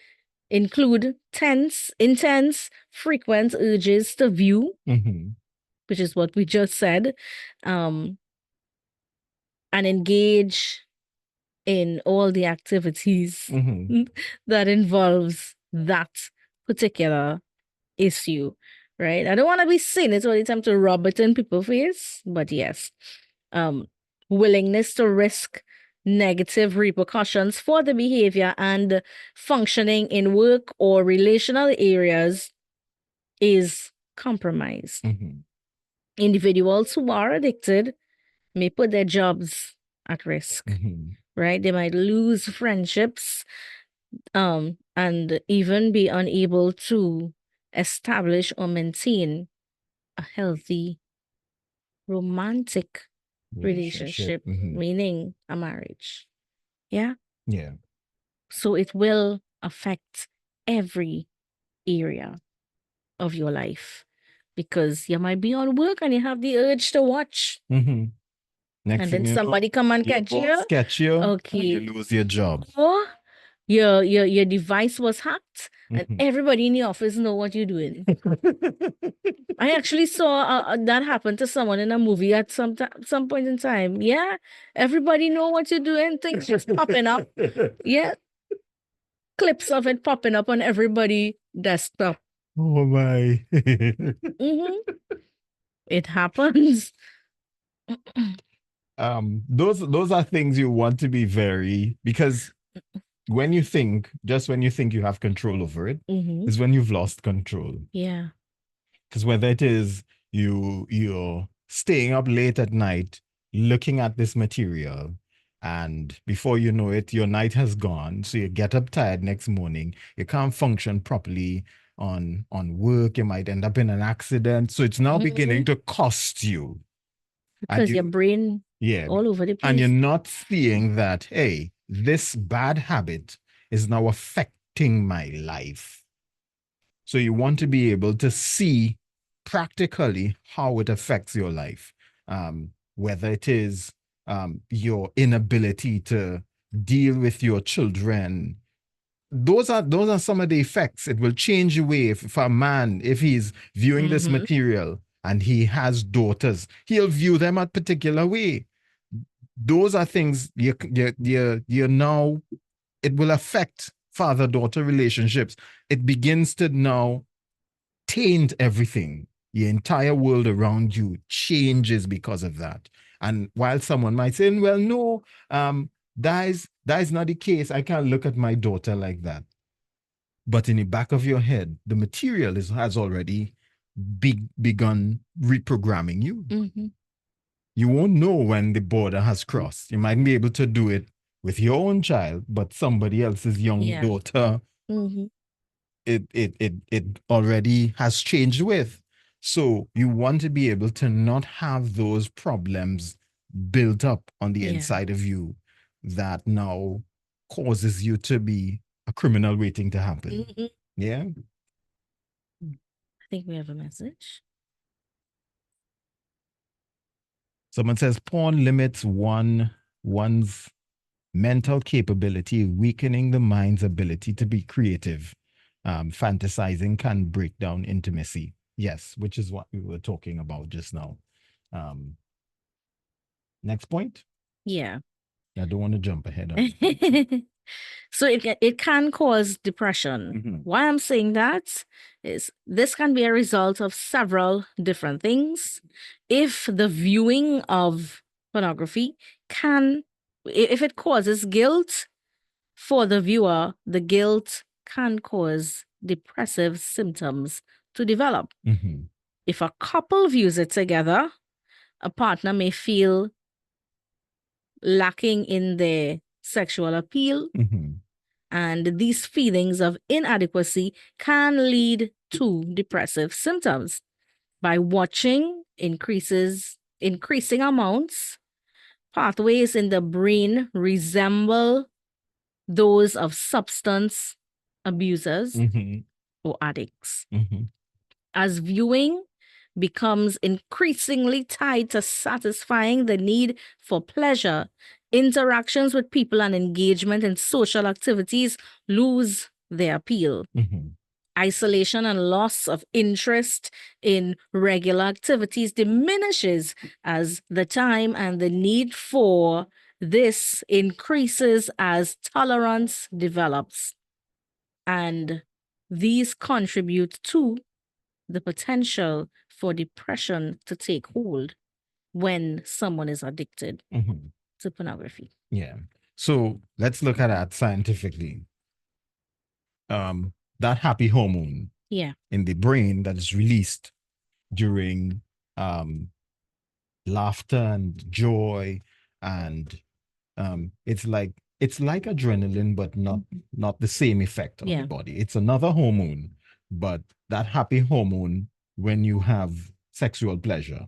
include intense, frequent urges to view, Mhm. which is what we just said, and engage in all the activities Mhm. that involves that particular issue, right? I don't want to be seen it's all the time to rub it in people's face, but yes, willingness to risk negative repercussions for the behavior and functioning in work or relational areas is compromised. Mhm. Individuals who are addicted may put their jobs at risk, Mhm. right? They might lose friendships, and even be unable to establish or maintain a healthy romantic relationship, Mhm. meaning a marriage. Yeah. Yeah. So it will affect every area of your life because you might be on work and you have the urge to watch, Mhm. Next and thing then you know, somebody come and your catch you. boss catch you, and Okay. you lose your job. Or your device was hacked and Mhm. everybody in the office know what you're doing. I actually saw that happen to someone in a movie at some point in time. Yeah, everybody know what you're doing. Things just popping up. Yeah, clips of it popping up on everybody desktop. Oh my. Mm-hmm. It happens. Those are things you want to be very, because when you think, just when you think you have control over it, Mm-hmm. is when you've lost control. Yeah. Because whether it is you're staying up late at night looking at this material, and before you know it, your night has gone. So you get up tired next morning. You can't function properly on work. You might end up in an accident. So it's now beginning to cost you. And Because your brain yeah, all over the place. and you're not seeing that, hey, this bad habit is now affecting my life. So you want to be able to see practically how it affects your life, whether it is your inability to deal with your children. Those are some of the effects. It will change the way if a man, if he's viewing this material and he has daughters, he'll view them a particular way. Those are things you now, it will affect father-daughter relationships. It begins to now taint everything. Your entire world around you changes because of that. And while someone might say, well, no, that is not the case. I can't look at my daughter like that. But in the back of your head, the material has already begun reprogramming you. Mm-hmm. You won't know when the border has crossed. You might be able to do it with your own child, but somebody else's young daughter, Mm-hmm. it already has changed with. So you want to be able to not have those problems built up on the inside of you that now causes you to be a criminal waiting to happen. Mm-hmm. Yeah. I think we have a message. Someone says porn limits one's mental capability, weakening the mind's ability to be creative. Fantasizing can break down intimacy. Yes, which is what we were talking about just now. Next point. Yeah. I don't want to jump ahead on it. So it can cause depression. Mhm. Why I'm saying that is this can be a result of several different things. If the viewing of pornography if it causes guilt for the viewer, the guilt can cause depressive symptoms to develop. Mhm. If a couple views it together, a partner may feel lacking in their sexual appeal, Mhm. and these feelings of inadequacy can lead to depressive symptoms. By watching increasing amounts, pathways in the brain resemble those of substance abusers Mhm. or addicts. Mhm. As viewing becomes increasingly tied to satisfying the need for pleasure, interactions with people and engagement in social activities lose their appeal. Mhm. Isolation and loss of interest in regular activities diminishes as the time and the need for this increases as tolerance develops. And these contribute to the potential for depression to take hold when someone is addicted Mhm. to pornography. Yeah. So let's look at that scientifically. That happy hormone Yeah. in the brain that is released during um, laughter and joy, and it's like adrenaline, but not the same effect on Yeah. the body. It's another hormone, but that happy hormone, when you have sexual pleasure,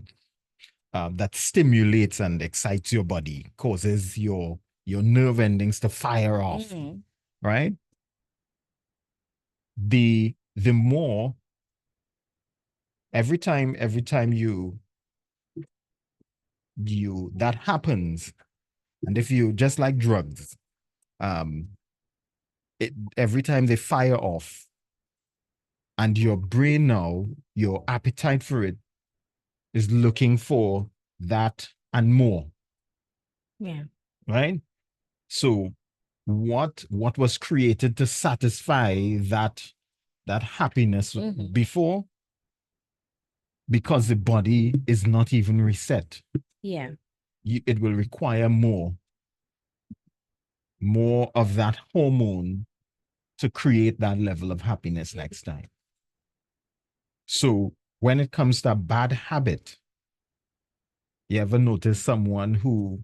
that stimulates and excites your body, causes your nerve endings to fire off, Mhm. right? The more every time you that happens, and if you just like drugs, um every time they fire off, and your brain now, your appetite for it is looking for that and more, Yeah. right? So what was created to satisfy that happiness Mhm. before, because the body is not even reset, Yeah. it will require more of that hormone to create that level of happiness next time. So when it comes to a bad habit, you ever notice someone who,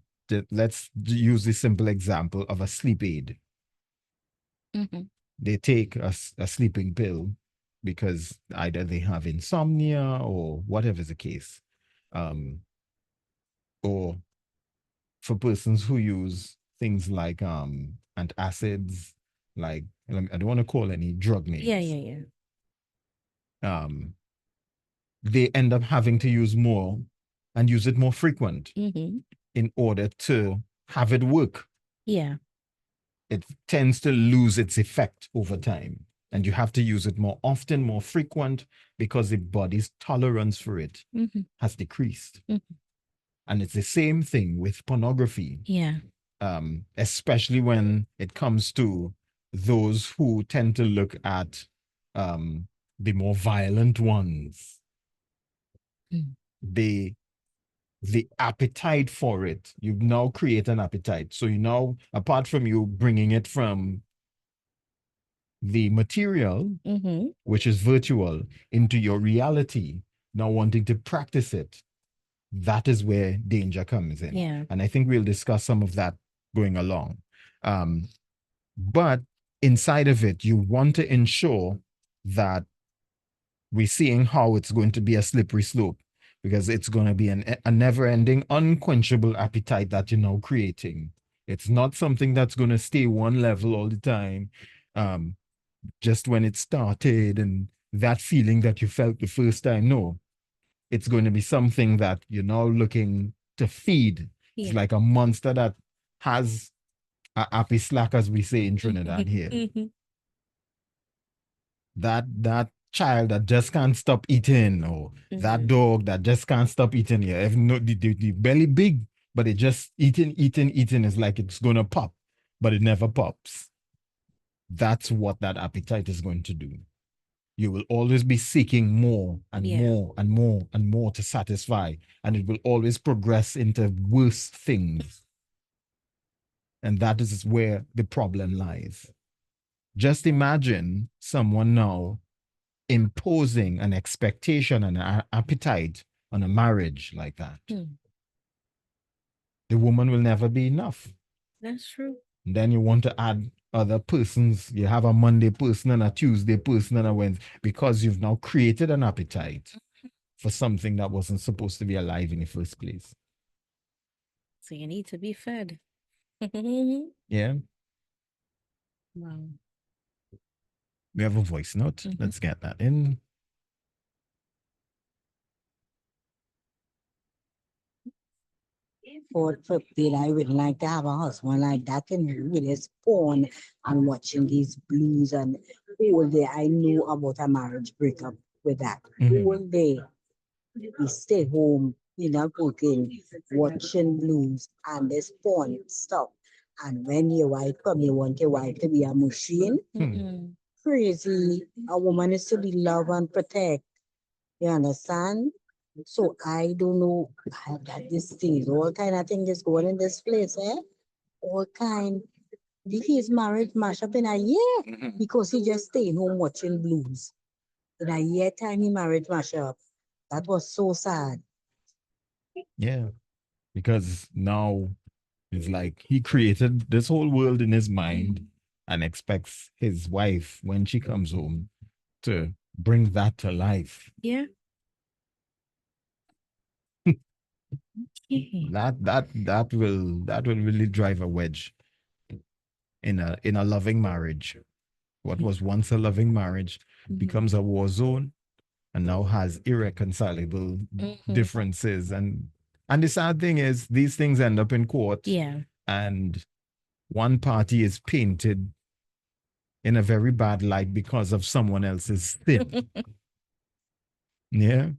let's use the simple example of a sleep aid. Mhm. They take a sleeping pill because either they have insomnia or whatever is the case. Or for persons who use things like antacids, like, I don't want to call any drug names. Yeah. They end up having to use more and use it more frequent Mhm. in order to have it work. Yeah. It tends to lose its effect over time. And you have to use it more often, more frequent, because the body's tolerance for it Mhm. has decreased. Mhm. And it's the same thing with pornography, Yeah. especially when it comes to those who tend to look at the more violent ones. Mm. The appetite for it, you now create an appetite. So you now, apart from you bringing it from the material, Mhm. which is virtual, into your reality, now wanting to practice it, that is where danger comes in. Yeah. And I think we'll discuss some of that going along. But inside of it, you want to ensure that we're seeing how it's going to be a slippery slope, because it's going to be a never-ending, unquenchable appetite that you're now creating. It's not something that's going to stay one level all the time. Just when it started and that feeling that you felt the first time, no, it's going to be something that you're now looking to feed. It's Yeah. like a monster that has a happy slack, as we say in Trinidad here. Mhm. That child that just can't stop eating, or that dog that just can't stop eating. Yeah, if no, the belly big, but it just eating is like it's gonna pop. but it never pops. That's what that appetite is going to do. You will always be seeking more and Yeah. more and more and more to satisfy, and it will always progress into worse things. And that is where the problem lies. Just imagine someone now imposing an expectation and an appetite on a marriage like that. The woman will never be enough. That's true. And then you want to add other persons. You have a Monday person and a Tuesday person and a Wednesday, because you've now created an appetite for something that wasn't supposed to be alive in the first place. So you need to be fed. Yeah. Wow. We have a voice note. Let's get that in. For forbid, I would like to have a husband like that and really spawn and watching these blues and all day. I know about a marriage breakup with that. All day. We stay home, cooking, watching blues and they spawn stuff. And when your wife come, you want your wife to be a machine. Crazy. A woman is to be love and protect. You understand? So I don't know that this thing, all kind of thing is going in this place, eh? All kind. His marriage mash up in a year because he just staying home watching blues. In a year time, he marriage mash up. That was so sad. Yeah. Because now it's like he created this whole world in his mind and expects his wife, when she comes home, to bring that to life. Yeah. That will really drive a wedge in a loving marriage. What was once a loving marriage becomes a war zone and now has irreconcilable differences. And the sad thing is, these things end up in court. Yeah. And one party is painted in a very bad light because of someone else's sin. Yeah.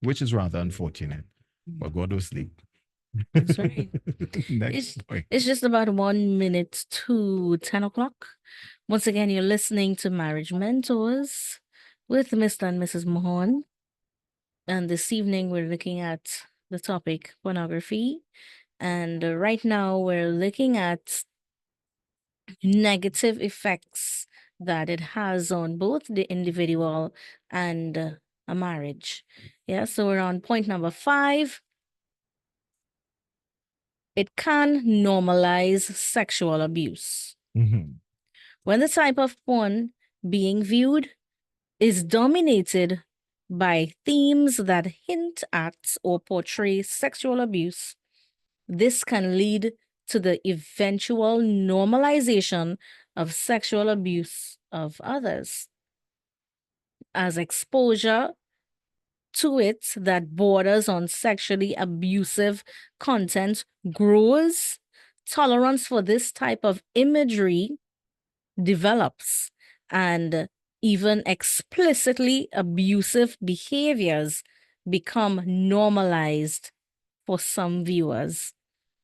Which is rather unfortunate. But go to sleep. That's right. Next point. It's just about 1 minute to 10 o'clock. Once again, you're listening to Marriage Mentors with Mr. and Mrs. Mahon. And this evening, we're looking at the topic pornography. And right now, we're looking at negative effects that it has on both the individual and a marriage. Yeah, so we're on point number 5. It can normalize sexual abuse. When the type of porn being viewed is dominated by themes that hint at or portray sexual abuse, this can lead to the eventual normalization of sexual abuse of others. As exposure to it that borders on sexually abusive content grows, tolerance for this type of imagery develops, and even explicitly abusive behaviors become normalized for some viewers.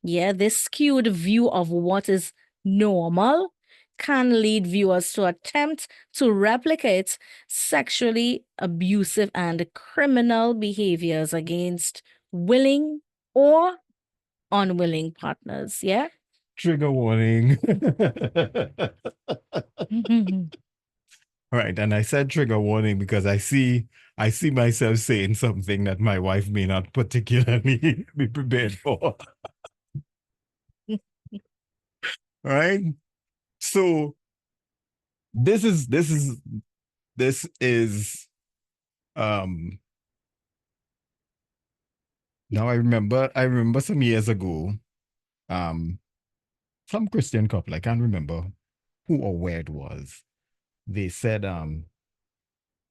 Yeah, this skewed view of what is normal can lead viewers to attempt to replicate sexually abusive and criminal behaviors against willing or unwilling partners. Yeah. Trigger warning. Right. And I said trigger warning because I see myself saying something that my wife may not particularly be prepared for. Right? So this is now I remember some years ago, some Christian couple, I can't remember who or where it was. They said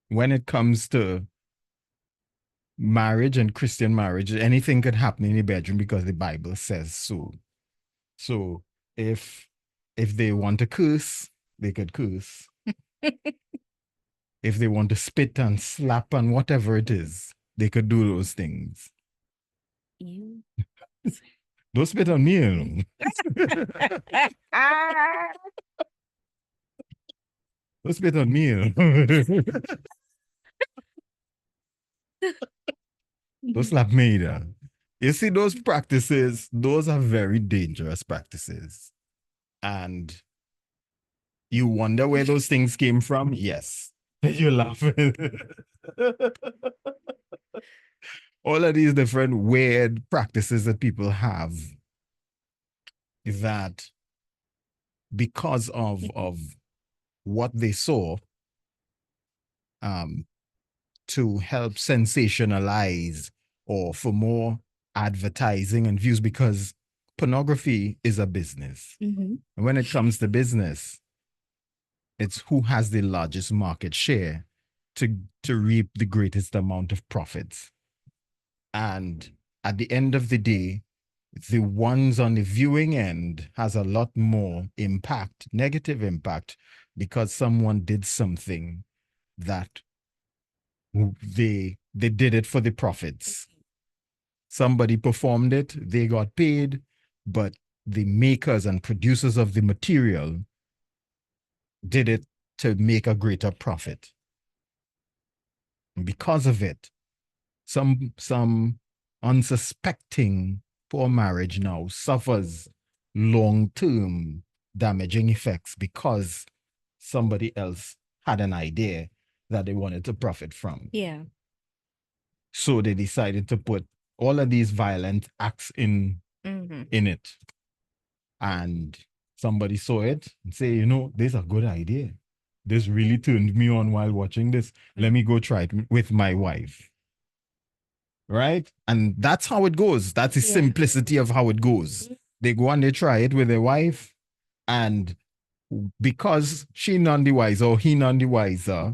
when it comes to marriage and Christian marriage, anything could happen in the bedroom because the Bible says so. So if they want to curse, they could curse. If they want to spit and slap and whatever it is, they could do those things. You. Don't spit on me, you know. Don't spit on me, you know. Don't slap me either. You see, those practices, those are very dangerous practices. And you wonder where those things came from? Yes. You're laughing. All of these different weird practices that people have that because of what they saw to help sensationalize or for more advertising and views, because pornography is a business. And when it comes to business, it's who has the largest market share to reap the greatest amount of profits. And at the end of the day, the ones on the viewing end has a lot more impact, negative impact, because someone did something that they did it for the profits. Somebody performed it, they got paid, but the makers and producers of the material did it to make a greater profit. And because of it, some unsuspecting poor marriage now suffers long-term damaging effects because somebody else had an idea that they wanted to profit from. Yeah. So they decided to put all of these violent acts in it. And somebody saw it and say, you know, this is a good idea. This really turned me on while watching this. Let me go try it with my wife. Right? And that's how it goes. That's the simplicity of how it goes. They go and they try it with their wife, and because she none the wiser or he none the wiser,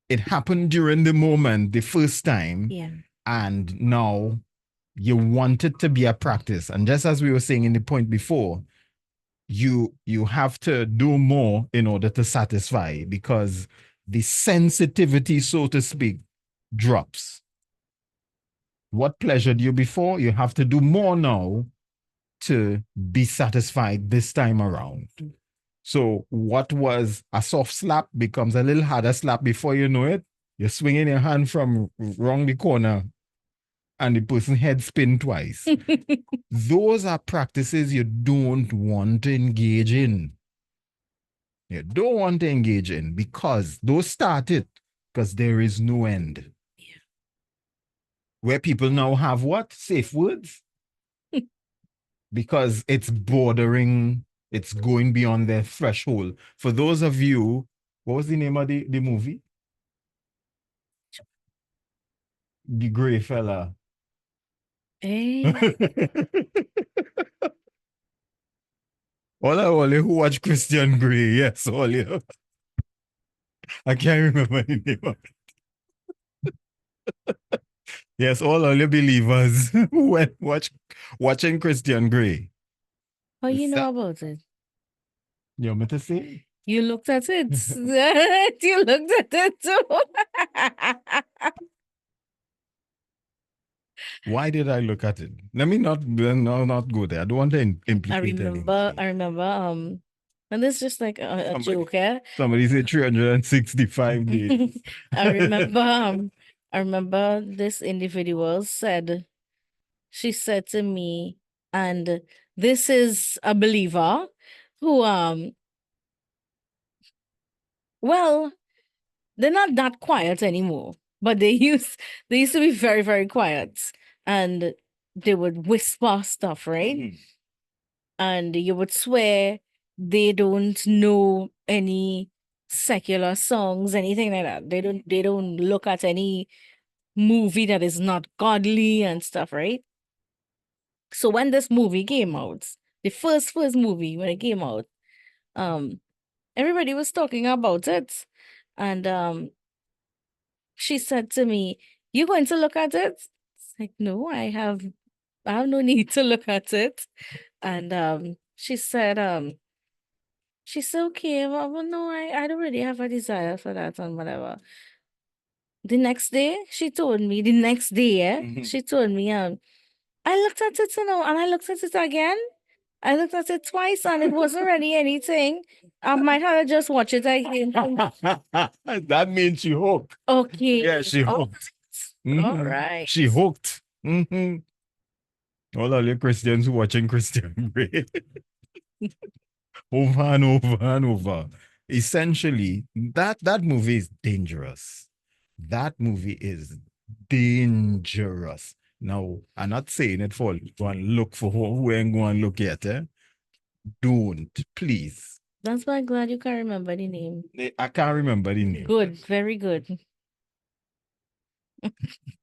it happened during the moment, the first time. Yeah. And now you want it to be a practice. And just as we were saying in the point before, you have to do more in order to satisfy, because the sensitivity, so to speak, drops. What pleasured you before, you have to do more now to be satisfied this time around. So what was a soft slap becomes a little harder slap before you know it. You're swinging your hand from wrong the corner and the person's head spin twice. Those are practices you don't want to engage in. You don't want to engage in, because those started because there is no end. Yeah. Where people now have what? Safe words? Because it's bordering, it's going beyond their threshold. For those of you, what was the name of the movie? The Grey Fella. Eh? all you who watch Christian Grey, yes, all you. I can't remember the name of it. Yes, all you believers who went watching Christian Grey. How you know about it? You want me to say? You looked at it. You looked at it too. Why did I look at it? Let me not go there. I don't want to implicate I remember, and this is just like a joke, yeah? Somebody said 365 days. I remember this individual said, she said to me, and this is a believer who, well, they're not that quiet anymore, but they used to be very, very quiet, and they would whisper stuff, right? And you would swear they don't know any secular songs, anything like that. They don't look at any movie that is not godly and stuff, right? So when this movie came out, the first movie when it came out, everybody was talking about it. And she said to me, "You going to look at it?" It's like, no, I have no need to look at it. And she said, okay, well, no, I don't really have a desire for that and whatever. The next day, she told me, she told me, I looked at it, and I looked at it again. I looked at it twice and it wasn't really anything. I might have to just watch it again. That means she hooked. Okay. Yeah, she All hooked. right. She hooked. All you Christians who watching Christian Grey. Over and over and over. Essentially, that movie is dangerous. That movie is dangerous. Now, I'm not saying it for go and look for who ain't go and look yet. Don't, please. That's why I'm glad you can't remember the name. I can't remember the name. Good, very good.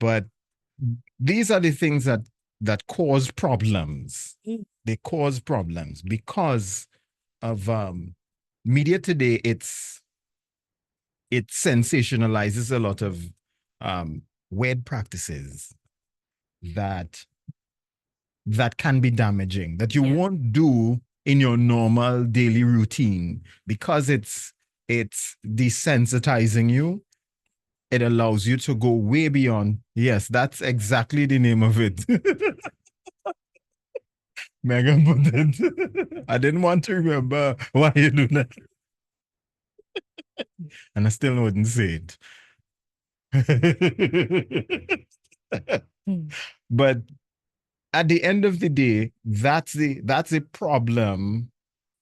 But these are the things that cause problems. They cause problems because of media today. It sensationalizes a lot of weird practices that can be damaging, that you won't do in your normal daily routine, because it's desensitizing you. It allows you to go way beyond. Yes, that's exactly the name of it. Megan put it. I didn't want to remember why you do that. And I still wouldn't say it. But at the end of the day, that's a problem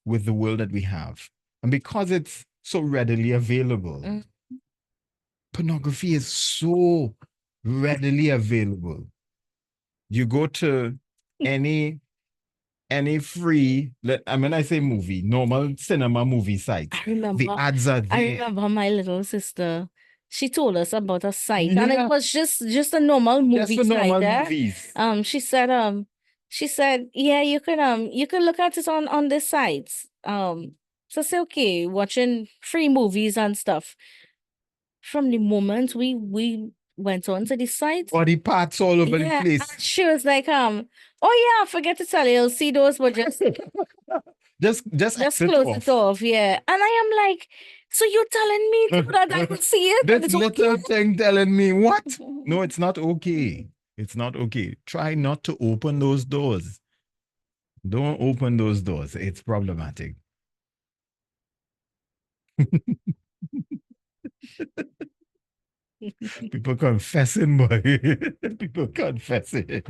with the world that we have. And because it's so readily available, pornography is so readily available. You go to any free, I say movie, normal cinema movie site. I remember. The ads are there. I remember my little sister. She told us about a site, and it was just a normal movie Just for site. normal movies. She said, yeah, you can look at it on this site. So I say, okay, watching free movies and stuff. From the moment we went on to the site, Body parts all over the place. and she was like, oh yeah, I forget to tell you, you'll see those, but just just close it off, yeah. And I am like, so you're telling me that I can see it? This little thing telling me what? No, it's not okay. It's not okay. Try not to open those doors. Don't open those doors. It's problematic. People confessing, boy. People confessing.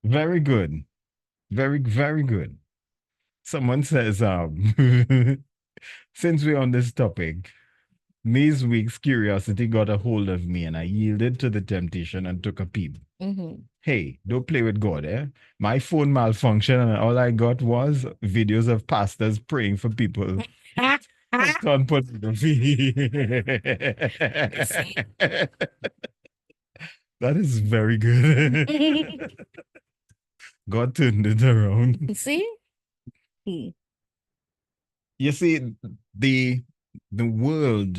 Very good. Very, very good. Someone says, since we're on this topic, this week's curiosity got a hold of me and I yielded to the temptation and took a peep. Hey, don't play with God, eh? My phone malfunctioned and all I got was videos of pastors praying for people. On pornography. That is very good. God turned it around. See? You see, the world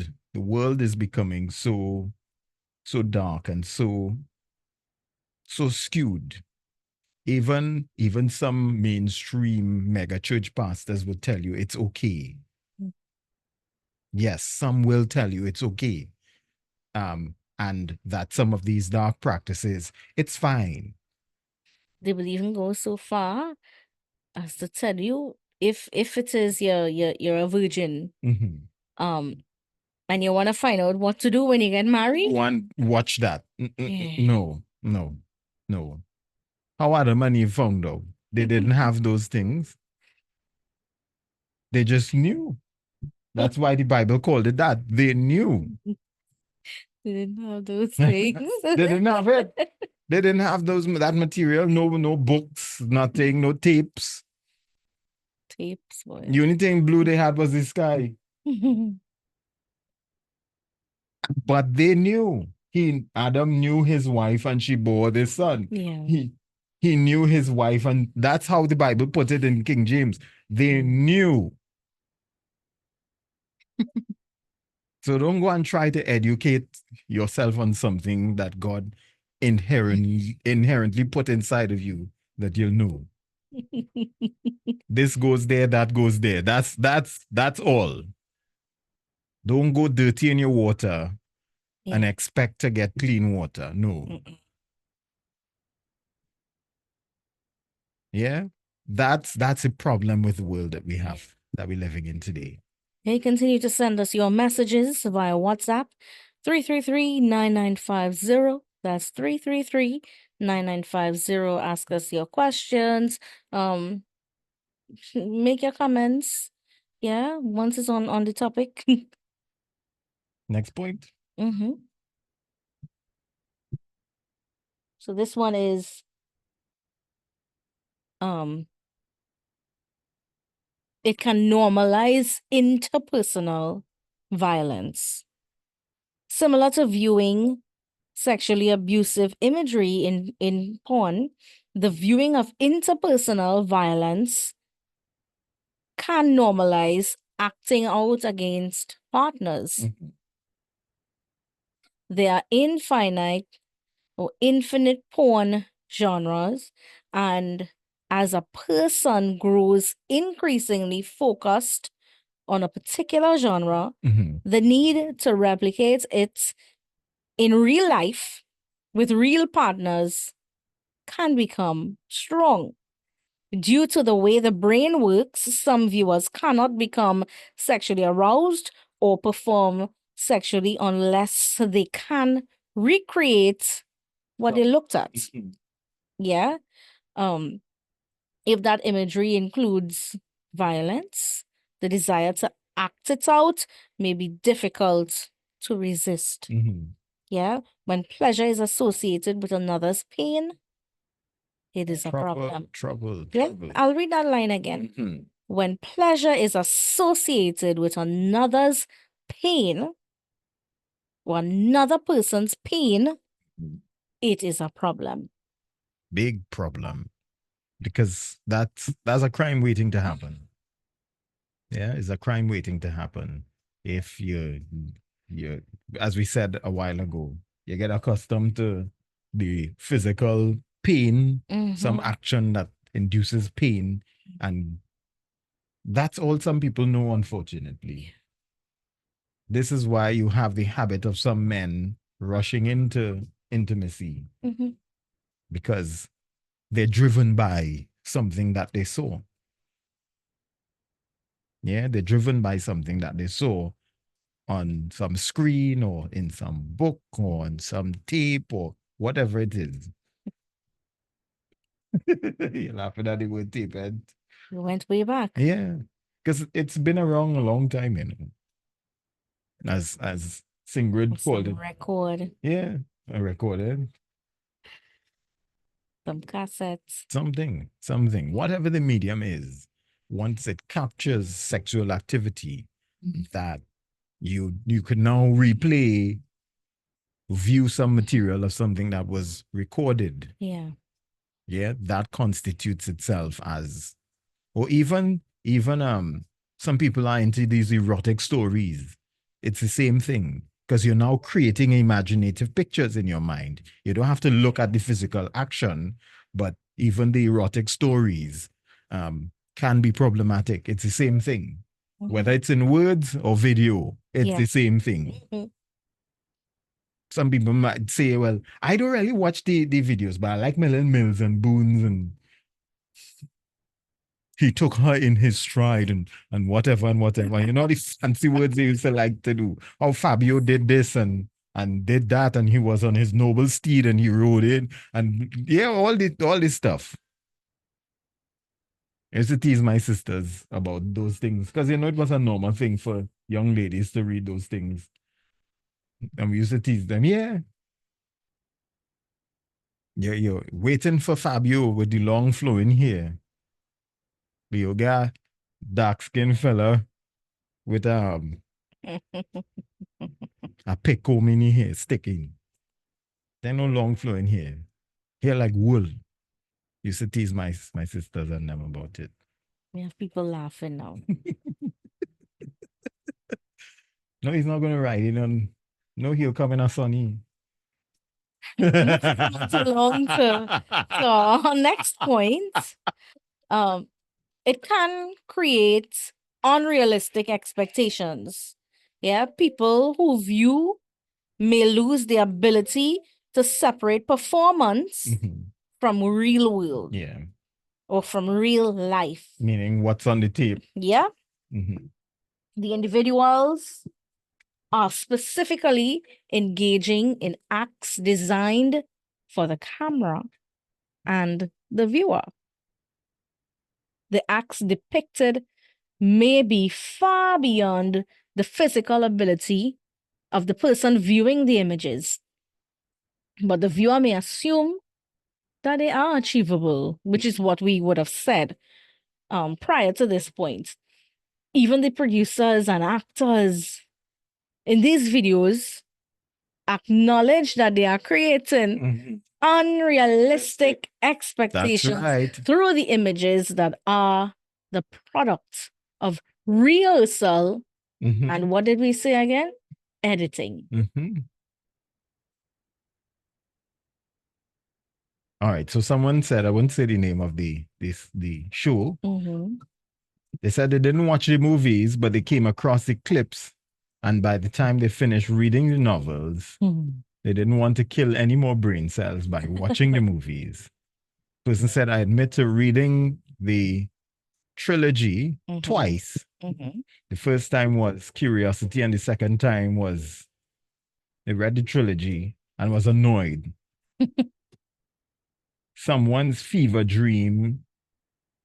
is becoming so dark and so skewed. Even some mainstream mega church pastors would tell you it's okay. Yes, some will tell you it's okay. And that some of these dark practices, it's fine. They will even go so far as to tell you, if it is you're a virgin, and you want to find out what to do when you get married, watch that. No. How Adam and Eve found out? They didn't have those things. They just knew. That's why the Bible called it that. They knew. They didn't have those things. They didn't have it. They didn't have that material. No books, nothing, no tapes. Tapes, boy. The only thing blue they had was the sky. But they knew. Adam knew his wife and she bore this son. Yeah. He knew his wife, and that's how the Bible put it in King James. They knew. So don't go and try to educate yourself on something that God inherently put inside of you that you'll know. This goes there, that goes there. That's all. Don't go dirty in your water and Yeah. expect to get clean water. No. Mm-mm. Yeah. That's a problem with the world that we have, that we're living in today. Hey, continue to send us your messages via WhatsApp 333-9950. That's 333-9950. Ask us your questions. Make your comments. Yeah, once it's on the topic. Next point. Mm-hmm. So this one is it can normalize interpersonal violence. Similar to viewing sexually abusive imagery in porn, the viewing of interpersonal violence can normalize acting out against partners. Mm-hmm. There are infinite or infinite porn genres, and as a person grows increasingly focused on a particular genre, Mm-hmm. the need to replicate it in real life with real partners can become strong. Due to the way the brain works, some viewers cannot become sexually aroused or perform sexually unless they can recreate what they looked at. Mm-hmm. Yeah. If that imagery includes violence, the desire to act it out may be difficult to resist. Mm-hmm. Yeah. When pleasure is associated with another's pain, it is a problem. Trouble. Yeah. I'll read that line again. Mm-hmm. When pleasure is associated with another's pain or another person's pain, it is a problem. Big problem. Because that's a crime waiting to happen. Yeah, it's a crime waiting to happen. If you as we said a while ago, you get accustomed to the physical pain, some Mhm. action that induces pain, and that's all some people know, unfortunately. This is why you have the habit of some men rushing into intimacy, Mhm. because they're driven by something that they saw. Yeah, they're driven by something that they saw on some screen or in some book or on some tape or whatever it is. You're laughing at the word tape, and We went way back. yeah, because it's been around a long time, as Singrid called Some it. record, Yeah, a recorder, some cassettes. something, whatever the medium is. Once it captures sexual activity, that you could now replay, view some material of something that was recorded. Yeah. Yeah, that constitutes itself as, or even some people are into these erotic stories. It's the same thing, because you're now creating imaginative pictures in your mind. You don't have to look at the physical action, but even the erotic stories can be problematic. It's the same thing. Whether it's in words or video, it's Yeah. the same thing. Mhm. Some people might say, well, I don't really watch the videos, but I like Melon Mills and Boons, and he took her in his stride and whatever and whatever. You know, the fancy words they used to like to do. How Fabio did this and did that, and he was on his noble steed and he rode in, and yeah, all this stuff. I used to tease my sisters about those things, because it was a normal thing for young ladies to read those things. And we used to tease them, you're waiting for Fabio with the long flowing hair. But you got dark skinned fella with a pick comb in his hair sticking. They're no long flowing hair. Hair like wool. Used to tease my sisters and them about it. We have people laughing now. No, he's not gonna ride it on. No, he'll come in a sunny. Moving right along to our next point. it can create unrealistic expectations. Yeah, people who view may lose the ability to separate performance Mhm. from real world Yeah. or from real life. Meaning what's on the tape. Yeah, Mhm. the individuals are specifically engaging in acts designed for the camera and the viewer. The acts depicted may be far beyond the physical ability of the person viewing the images, but the viewer may assume that they are achievable, which is what we would have said prior to this point. Even the producers and actors in these videos acknowledge that they are creating Mhm. unrealistic That's expectations right. through the images that are the product of rehearsal. Mhm. And what did we say again? Editing. Mhm. All right. So someone said, I wouldn't say the name of the show. Mhm. They said they didn't watch the movies, but they came across the clips. And by the time they finished reading the novels, Mhm. they didn't want to kill any more brain cells by watching the movies. Person said, I admit to reading the trilogy Mhm. twice. Mhm. The first time was curiosity, and the second time was they read the trilogy and was annoyed. Someone's fever dream,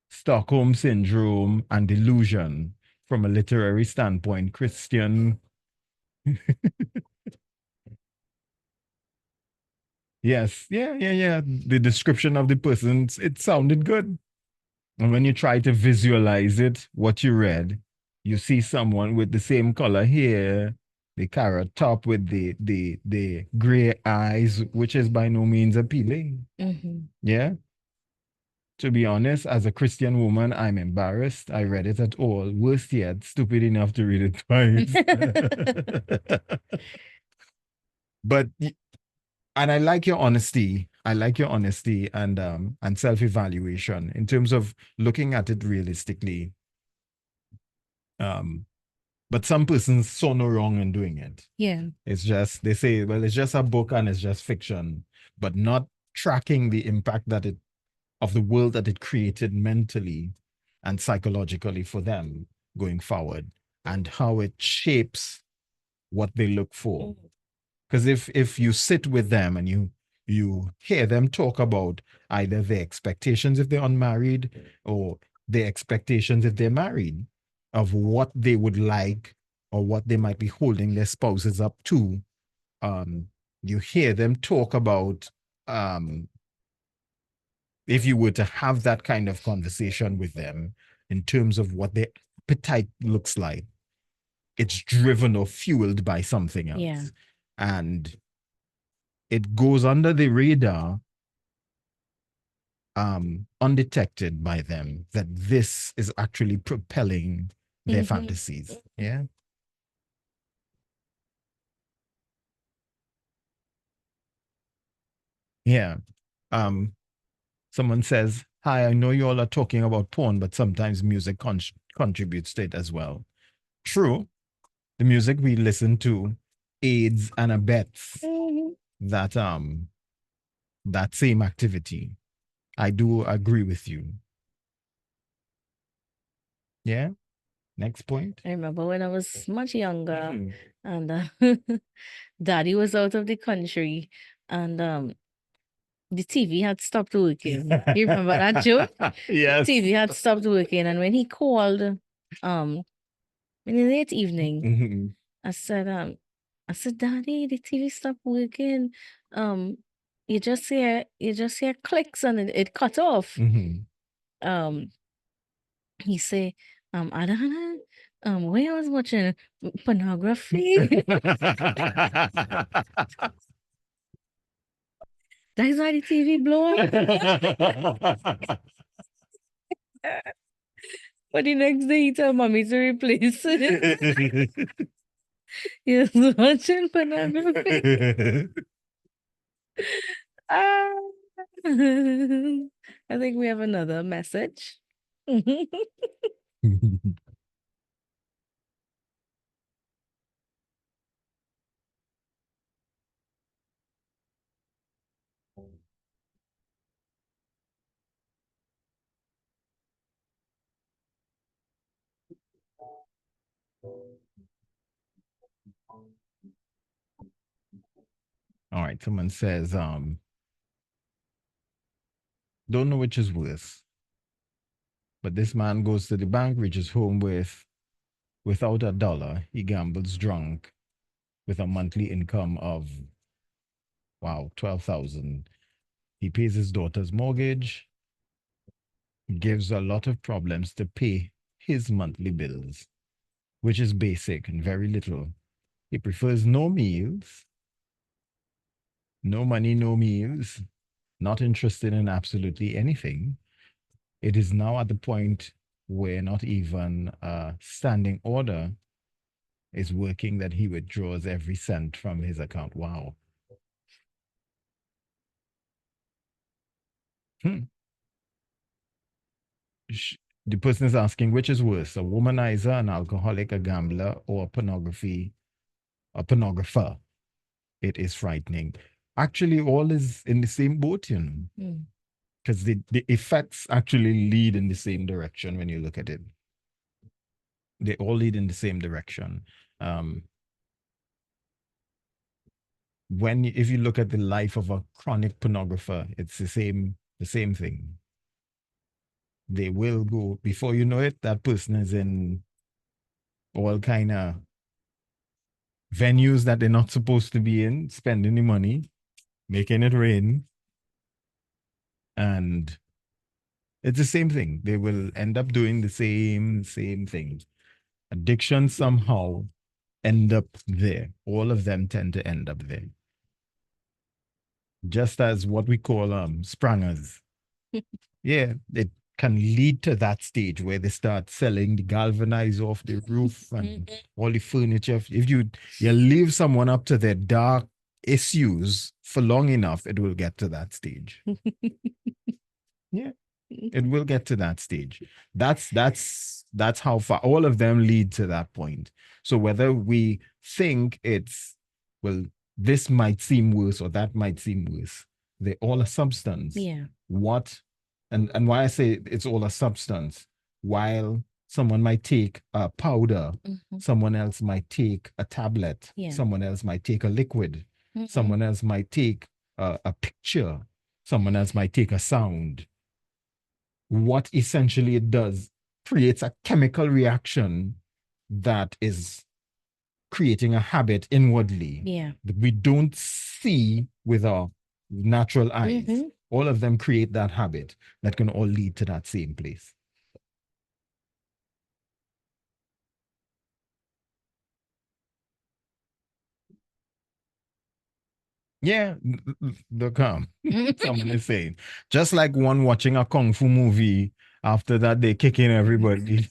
Stockholm syndrome, and delusion from a literary standpoint, Christian. Yes, yeah. The description of the person, it sounded good. And when you try to visualize it, what you read, you see someone with the same color hair, the carrot top with the gray eyes, which is by no means appealing. Mhm. Yeah. To be honest, as a Christian woman, I'm embarrassed. I read it at all. Worst yet, stupid enough to read it twice. But and I like your honesty. I like your honesty and self-evaluation in terms of looking at it realistically. But some persons saw no wrong in doing it. Yeah. It's just they say, well, it's just a book and it's just fiction, but not tracking the impact that it of the world that it created mentally and psychologically for them going forward and how it shapes what they look for. Because if you sit with them and you hear them talk about either their expectations if they're unmarried or their expectations if they're married of what they would like or what they might be holding their spouses up to, you hear them talk about if you were to have that kind of conversation with them in terms of what their appetite looks like, it's driven or fueled by something else. Yeah. And it goes under the radar, undetected by them, that this is actually propelling their Mhm. fantasies. Yeah. Yeah. Someone says, hi, I know you all are talking about porn, but sometimes music contributes to it as well. True. The music we listen to aids and abets Mhm. that same activity. I do agree with you. Yeah. Next point. I remember when I was much younger Mhm. and daddy was out of the country and the TV had stopped working. You remember that joke? Yes. TV had stopped working and when he called in the late evening, Mhm. I said, Daddy, the TV stopped working. You just hear clicks and it cut off. Mhm. Um he say, Adana, when I was watching pornography, that's why the TV blow up. But the next day he tell mommy to replace it. He was watching pornography. Ah. I think we have another message. All right, someone says, don't know which is worse. But this man goes to the bank, reaches home without a dollar. He gambles drunk with a monthly income of, wow, 12,000. He pays his daughter's mortgage, gives a lot of problems to pay his monthly bills, which is basic and very little. He prefers no meals, no money, no meals, not interested in absolutely anything. It is now at the point where not even a standing order is working, that he withdraws every cent from his account. Wow. The person is asking, which is worse, a womanizer, an alcoholic, a gambler, or a pornographer? It is frightening. Actually, all is in the same boat, you know, because the effects actually lead in the same direction when you look at it. They all lead in the same direction. If you look at the life of a chronic pornographer, it's the same thing. They will go, before you know it, that person is in all kind of venues that they're not supposed to be in, spending the money, making it rain. And it's the same thing. They will end up doing the same thing. Addiction somehow end up there. All of them tend to end up there. Just as what we call sprangers. Yeah, it can lead to that stage where they start selling the galvanized off the roof and all the furniture. If you leave someone up to their dark issues for long enough, it will get to that stage. Yeah, it will get to that stage. That's how far all of them lead to that point. So whether we think it's, well, this might seem worse or that might seem worse, they're all a substance. Yeah. And why I say it's all a substance, while someone might take a powder, someone else might take a tablet, someone else might take a liquid, someone else might take a picture, someone else might take a sound. What essentially it does, creates a chemical reaction that is creating a habit inwardly that we don't see with our natural eyes. All of them create that habit that can all lead to that same place. Yeah, the calm. Someone is saying, just like one watching a kung fu movie, after that they kick in everybody.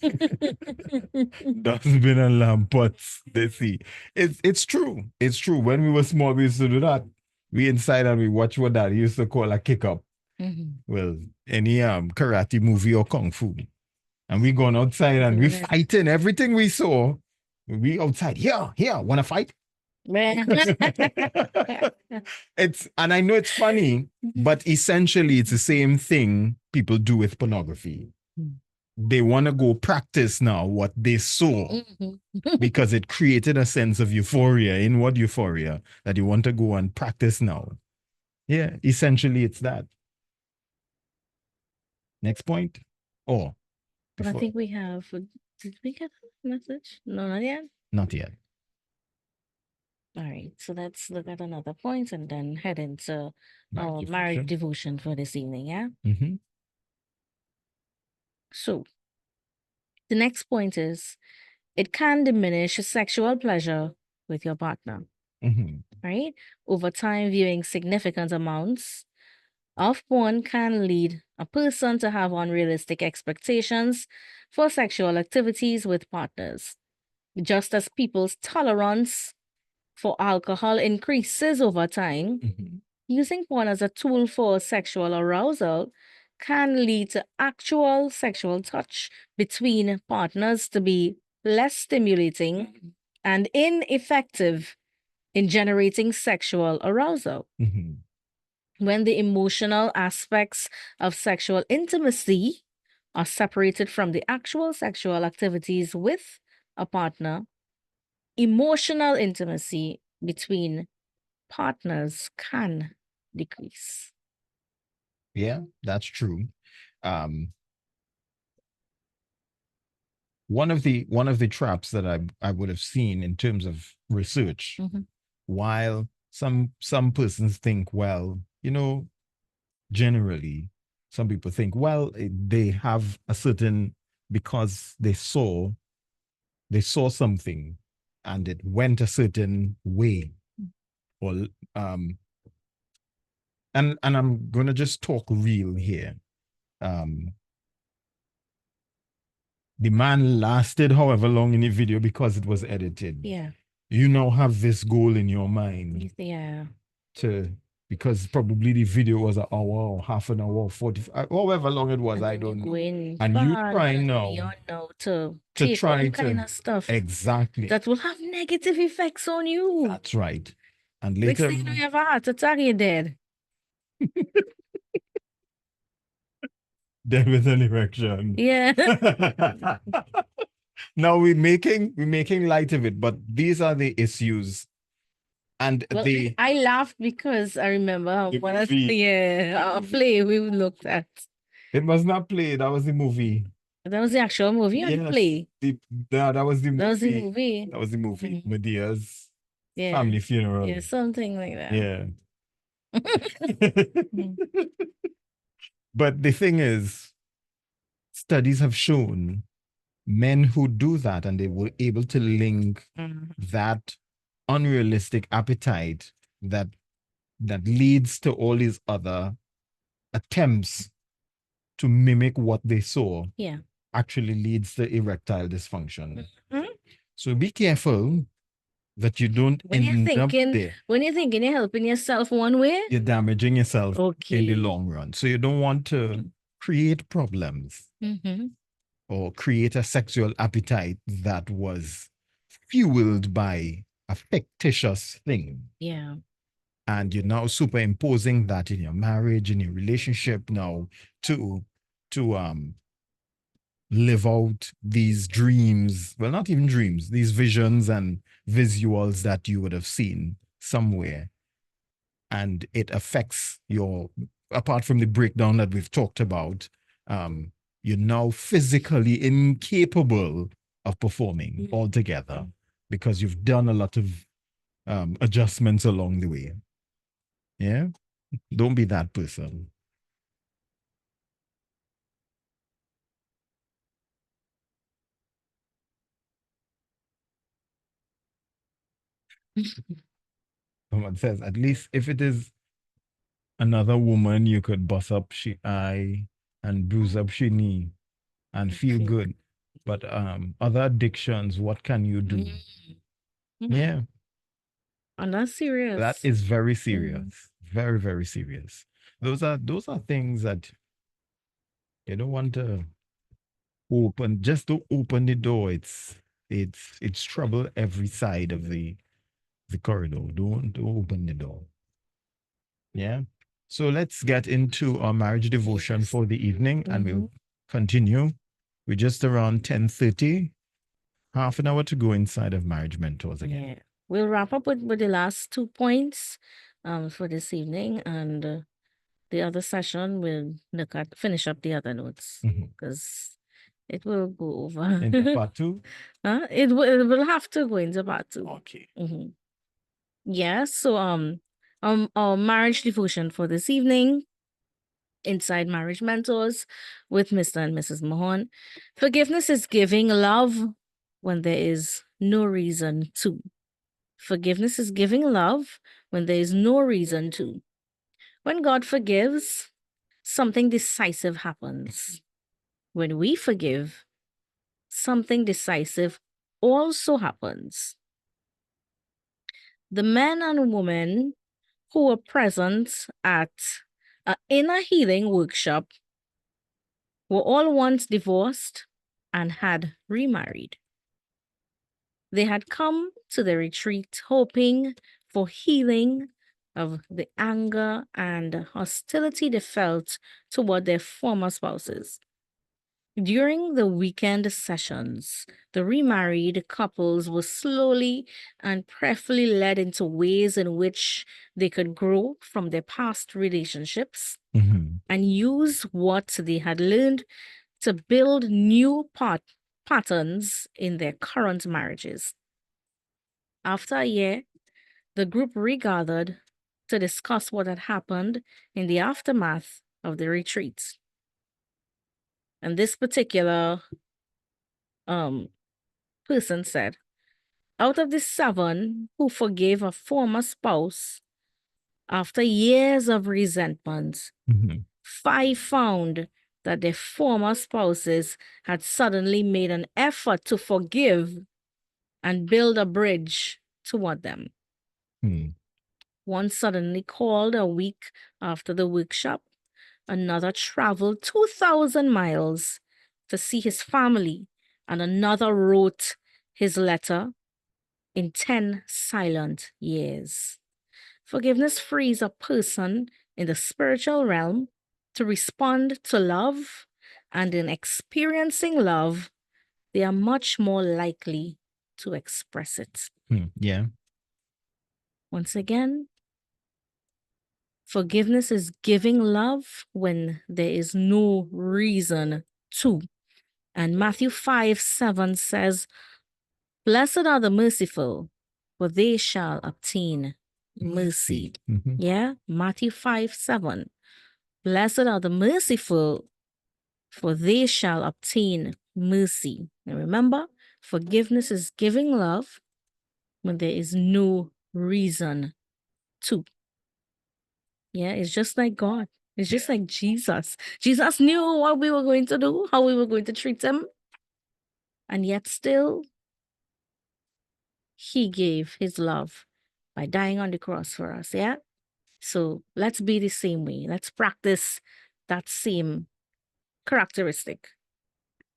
Dustbin and lamp pots, they see. It's true. It's true. When we were small, we used to do that. We inside and we watch what that used to call a kick up. Well, any karate movie or kung fu. And we going outside and we fighting everything we saw. We outside, here, wanna fight? And I know it's funny, but essentially it's the same thing people do with pornography. They want to go practice now what they saw because it created a sense of euphoria, inward euphoria, that you want to go and practice now. Yeah, essentially it's that. Next point. Oh, but I think we have, did we get a message? No, not yet. Not yet. All right, so let's look at another point and then head into our marriage devotion for this evening, yeah? So, the next point is, it can diminish sexual pleasure with your partner, right? Over time, viewing significant amounts of porn can lead a person to have unrealistic expectations for sexual activities with partners. Just as people's tolerance for alcohol increases over time, using porn as a tool for sexual arousal can lead to actual sexual touch between partners to be less stimulating and ineffective in generating sexual arousal. Mhm. When the emotional aspects of sexual intimacy are separated from the actual sexual activities with a partner, emotional intimacy between partners can decrease. Yeah, that's true. Um, one of the traps that I would have seen in terms of research, Mhm. while some persons think, well, generally, some people think, well, they have a certain, because they saw something and it went a certain way, or and I'm gonna just talk real here. The man lasted however long in the video because it was edited. Yeah. You now have this goal in your mind Yeah. because probably the video was an hour or half an hour, 45, however long it was, And I then don't know. going And you far try and now beyond now to to take try all kind to of stuff exactly. that will have negative effects on you. That's right. And Next later, thing you know, you have a heart attack, you're dead. there with an erection. Yeah. Now we're making light of it, but these are the issues, and Well, the I laughed because I remember The one of movie. a play we looked at. It was not play. That was the movie. That was the actual movie or the Yes, play? that was the That was the movie. movie. That was the movie. Mhm. Medea's Yeah. family funeral. Yeah, something like that. Yeah. Mhm. But the thing is, studies have shown men who do that and they were able to link Mhm. that unrealistic appetite that leads to all these other attempts to mimic what they saw Yeah. actually leads to erectile dysfunction. Mhm. So be careful that you don't When you're end up thinking, there. you're helping yourself one way, You're damaging yourself in the okay. long run. So you don't want to create problems Mm-hmm. or create a sexual appetite that was fueled by a fictitious thing. Yeah. And you're now superimposing that in your marriage, in your relationship now to live out these dreams, well, not even dreams, these visions and visuals that you would have seen somewhere. And it affects your, apart from the breakdown that we've talked about, you're now physically incapable of performing altogether because you've done a lot of adjustments along the way. Yeah. Don't be that person. Someone says, at least if it is another woman, you could bust up she eye and bruise up she knee and feel Okay. good. But other addictions, what can you do? Yeah, And that's serious. that is very serious. Very, very serious. Those are things that you don't want to open. Just to open the door. It's trouble every side of the corridor. Don't open the door. Yeah. So let's get into our marriage devotion Yes. for the evening and we'll continue. We're just around 10:30, half an hour to go inside of Marriage Mentors again. Yeah. We'll wrap up with the last 2 points for this evening, and the other session we'll finish up the other notes Mhm. because it will go over. Into part two? It will have to go into part 2. Okay. Mm-hmm. Yeah, so our marriage devotion for this evening inside Marriage Mentors with Mr. and Mrs. Mahon. Forgiveness is giving love when there is no reason to. Forgiveness is giving love when there is no reason to. When God forgives, something decisive happens. When we forgive, something decisive also happens. The men and women who were present at an inner healing workshop were all once divorced and had remarried. They had come to the retreat hoping for healing of the anger and hostility they felt toward their former spouses. During the weekend sessions, the remarried couples were slowly and prayerfully led into ways in which they could grow from their past relationships Mhm. and use what they had learned to build new patterns in their current marriages. After a year, the group regathered to discuss what had happened in the aftermath of the retreat. And this particular person said, out of the 7 who forgave a former spouse after years of resentment, Mhm. 5 found that their former spouses had suddenly made an effort to forgive and build a bridge toward them. Hmm. One suddenly called a week after the workshop. Another traveled 2,000 miles to see his family, and another wrote his letter in 10 silent years. Forgiveness frees a person in the spiritual realm to respond to love, and in experiencing love, they are much more likely to express it. Yeah. Once again, forgiveness is giving love when there is no reason to. And Matthew 5:7 says, blessed are the merciful, for they shall obtain mercy. Mhm. Yeah, Matthew 5:7. Blessed are the merciful, for they shall obtain mercy. And remember, forgiveness is giving love when there is no reason to. Yeah, it's just like God. It's just like Jesus. Jesus knew what we were going to do, how we were going to treat him. And yet still, he gave his love by dying on the cross for us. Yeah. So let's be the same way. Let's practice that same characteristic.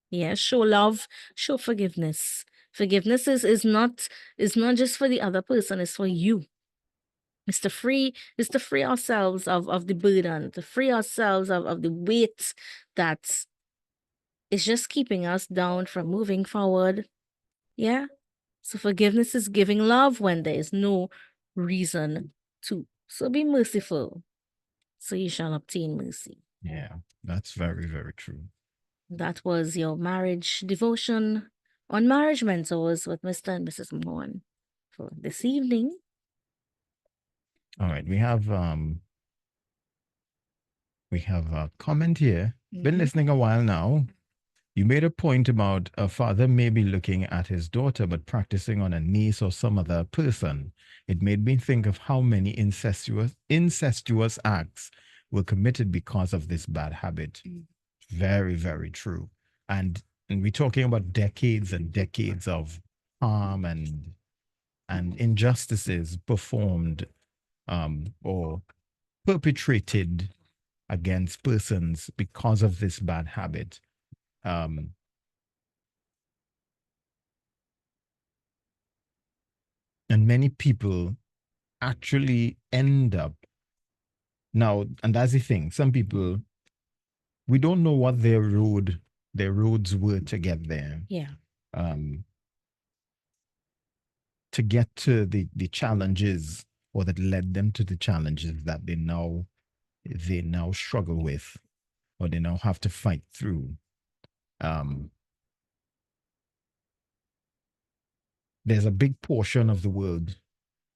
Yeah. Show love, show forgiveness. Forgiveness is not just for the other person, it's for you. It's to free ourselves of the burden, to free ourselves of the weight that is just keeping us down from moving forward. Yeah. So forgiveness is giving love when there is no reason to. So be merciful, so you shall obtain mercy. Yeah. That's very, very true. That was your marriage devotion on Marriage Mentors with Mr. and Mrs. Mahon for this evening. All right. We have a comment here. Been Mhm. listening a while now. You made a point about a father maybe looking at his daughter but practicing on a niece or some other person. It made me think of how many incestuous acts were committed because of this bad habit. Very, very true. And we're talking about decades and decades of harm and injustices performed or perpetrated against persons because of this bad habit. Um, and many people actually end up now, and that's the thing. Some people, we don't know what their roads were to get there. Yeah. Um, to get to the challenges or that led them to the challenges that they now struggle with or they now have to fight through. There's a big portion of the world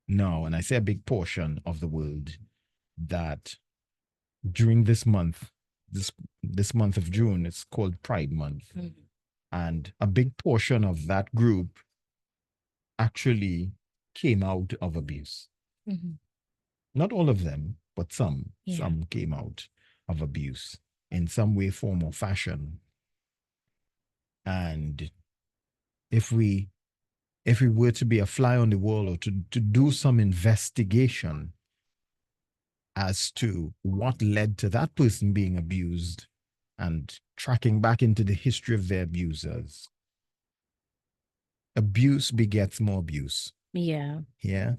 now, and I say a big portion of the world, that during this month, this month of June, it's called Pride Month. Mhm. And a big portion of that group actually came out of abuse. Mhm. Not all of them, but some. Yeah. Some came out of abuse in some way, form, or fashion. And if we were to be a fly on the wall or to do some investigation as to what led to that person being abused and tracking back into the history of their abusers. Abuse begets more abuse. Yeah. Yeah.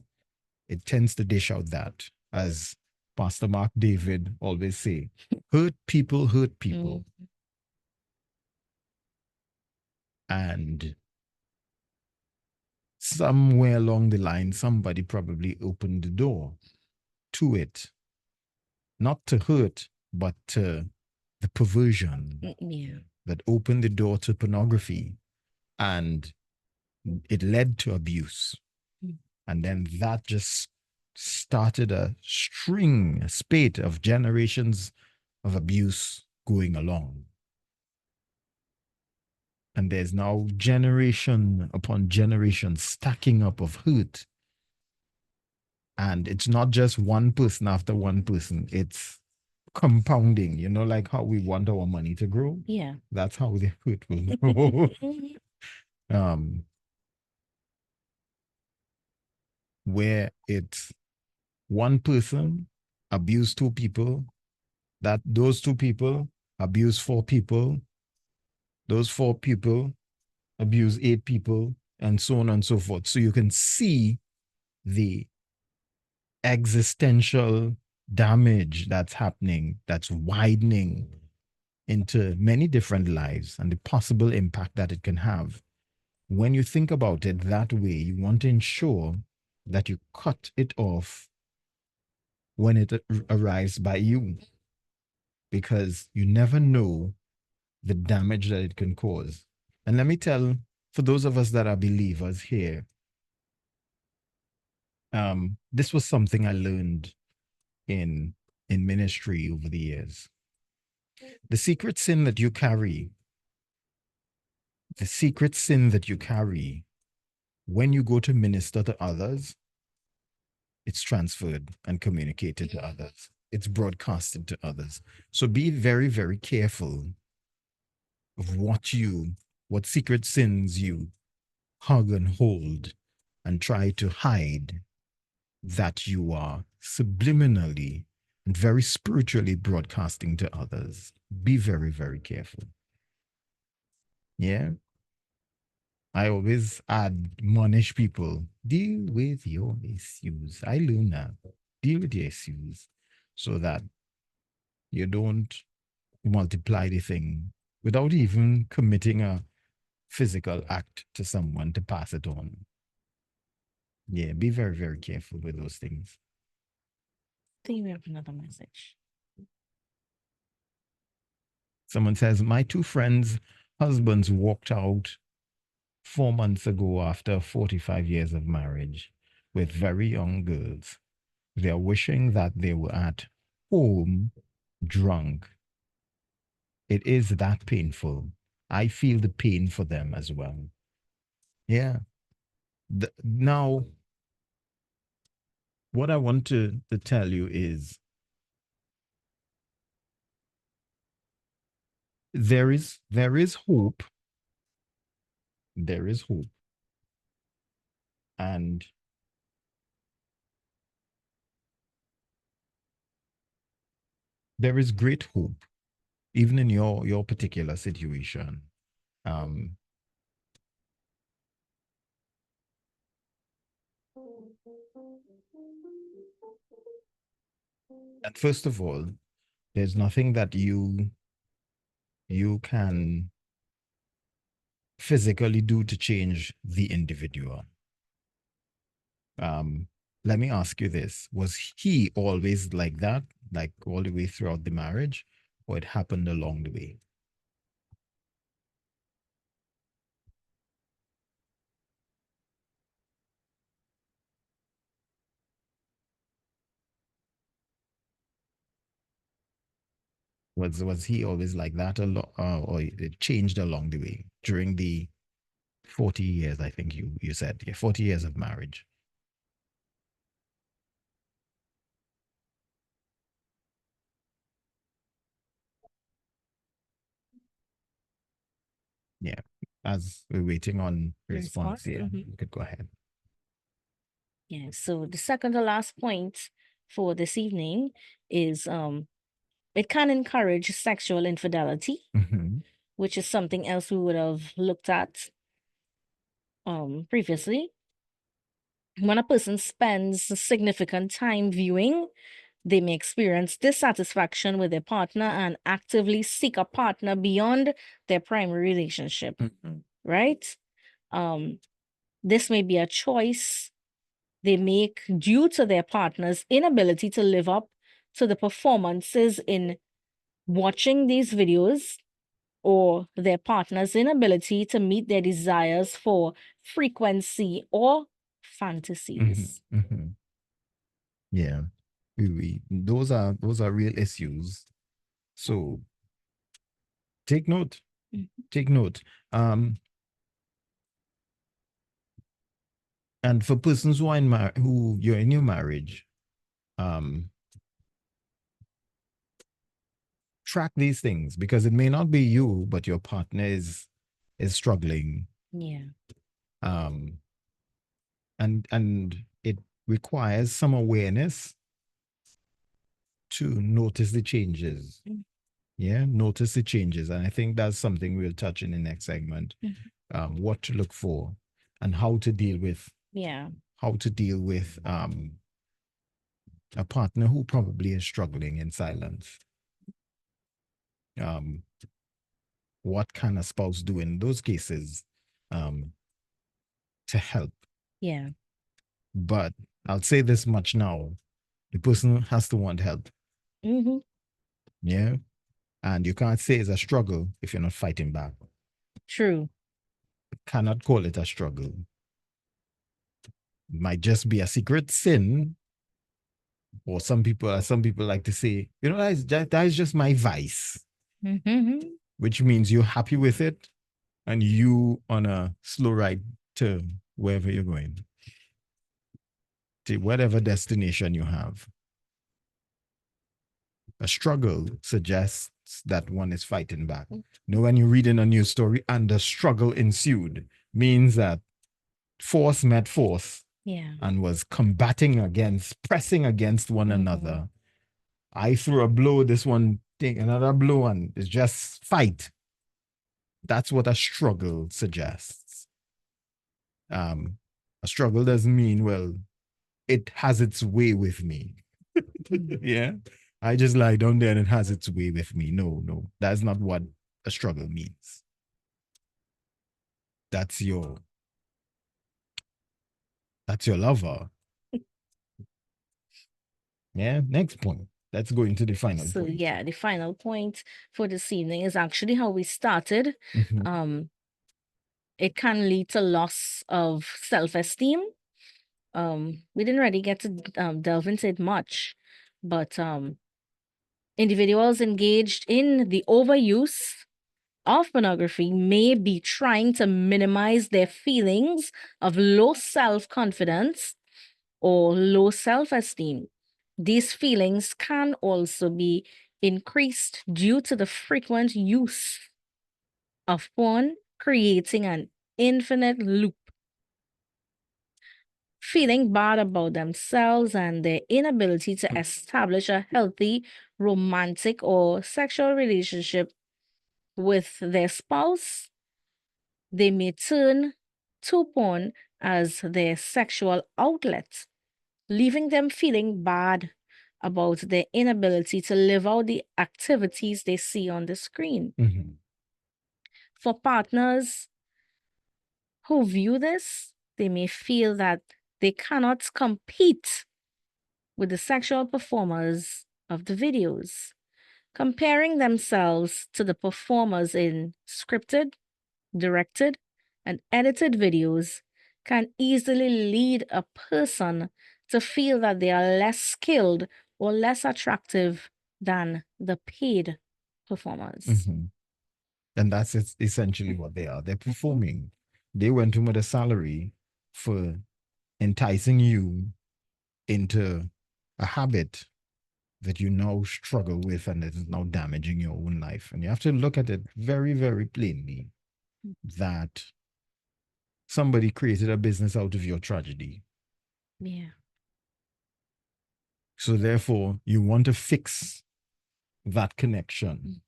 It tends to dish out that, as Pastor Mark David always say, hurt people hurt people. And somewhere along the line, somebody probably opened the door to it, not to hurt, but to the perversion Yeah. that opened the door to pornography, and it led to abuse. And then that just started a string, a spate of generations of abuse going along. And there's now generation upon generation stacking up of hurt. And it's not just one person after one person, it's compounding, like how we want our money to grow. Yeah. That's how the hurt will grow. Where it's one person abuse two people, that those two people abuse four people, those four people abuse eight people, and so on and so forth. So you can see the existential damage that's happening, that's widening into many different lives, and the possible impact that it can have. When you think about it that way, you want to ensure that you cut it off when it arrives by you, because you never know the damage that it can cause. And let me tell, for those of us that are believers here, this was something I learned in ministry over the years. The secret sin that you carry, when you go to minister to others, it's transferred and communicated to others. It's broadcasted to others. So be very, very careful of what secret sins you hug and hold and try to hide, that you are subliminally and very spiritually broadcasting to others. Be very, very careful. Yeah. I always admonish people, deal with your issues. I learned that. Deal with your issues so that you don't multiply the thing without even committing a physical act to someone to pass it on. Yeah, be very, very careful with those things. I think we have another message. Someone says, my two friends' husbands walked out 4 months ago after 45 years of marriage with very young girls. They are wishing that they were at home drunk. It is that painful. I feel the pain for them as well. Yeah. Now, what I want to tell you is there is hope. There is hope. And there is great hope, even in your particular situation. And first of all, there's nothing that you can physically do to change the individual. Let me ask you this. Was he always like that, like all the way throughout the marriage, or it happened along the way? Was he always like that or it changed along the way during the 40 years, I think you said, 40 years of marriage? Yeah. As we're waiting on response here, you could go ahead. Yeah. So the second to last point for this evening is It can encourage sexual infidelity, which is something else we would have looked at previously. When a person spends significant time viewing, they may experience dissatisfaction with their partner and actively seek a partner beyond their primary relationship, right? This may be a choice they make due to their partner's inability to live up to the performances in watching these videos, or their partner's inability to meet their desires for frequency or fantasies. Yeah, those are real issues. So take note. Take note. And for persons who are who you're in your marriage, track these things, because it may not be you, but your partner is struggling. Yeah. And it requires some awareness to notice the changes. Yeah, notice the changes. And I think that's something we'll touch in the next segment. What to look for and how to deal with a partner who probably is struggling in silence. What can a spouse do in those cases to help? Yeah. But I'll say this much now: the person has to want help. Yeah, and you can't say it's a struggle if you're not fighting back. True. You cannot call it a struggle. It might just be a secret sin, or some people like to say, that is just my vice, which means you're happy with it and you on a slow ride to wherever you're going, to whatever destination you have. A struggle suggests that one is fighting back. When you read in a news story and the struggle ensued, means that force met force and was pressing against one another. I threw a blow, this one thing, another blow, and it's just fight. That's what a struggle suggests. A struggle doesn't mean, well, it has its way with me. Yeah. I just lie down there and it has its way with me. No, that's not what a struggle means. That's your lover. Yeah. Next point. Let's go into the final point. So yeah, the final point for this evening is actually how we started. It can lead to loss of self-esteem. We didn't really get to delve into it much, but individuals engaged in the overuse of pornography may be trying to minimize their feelings of low self-confidence or low self-esteem. These feelings can also be increased due to the frequent use of porn, creating an infinite loop. Feeling bad about themselves and their inability to establish a healthy romantic or sexual relationship with their spouse, they may turn to porn as their sexual outlet, leaving them feeling bad about their inability to live out the activities they see on the screen. For partners who view this, they may feel that they cannot compete with the sexual performers of the videos, comparing themselves to the performers in scripted, directed, and edited videos can easily lead a person to feel that they are less skilled or less attractive than the paid performers. And that's essentially what they are. They're performing. They went in with a salary for enticing you into a habit that you now struggle with and it is now damaging your own life. And you have to look at it very, very plainly that somebody created a business out of your tragedy. Yeah. So therefore, you want to fix that connection,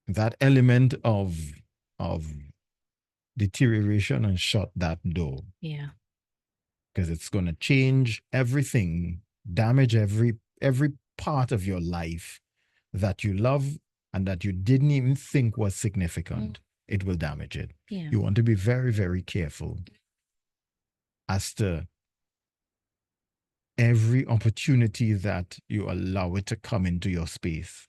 that element of deterioration, and shut that door. Yeah. Because it's going to change everything, damage every part of your life that you love and that you didn't even think was significant. It will damage it. Yeah. You want to be very, very careful as to every opportunity that you allow it to come into your space.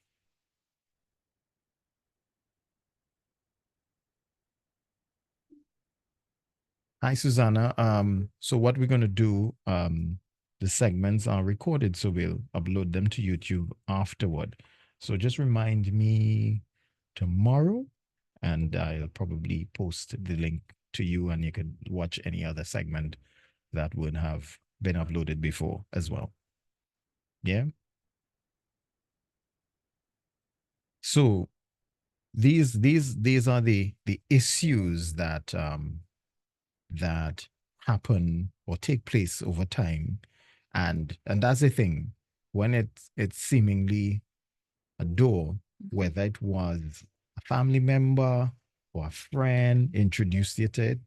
Hi, Susanna. So what we're going to do, the segments are recorded, so we'll upload them to YouTube afterward. So just remind me tomorrow, and I'll probably post the link to you, and you could watch any other segment that would have been uploaded before as well. Yeah. So these are the issues that that happen or take place over time, and that's the thing. When it's seemingly a door, whether it was a family member or a friend introduced you to it,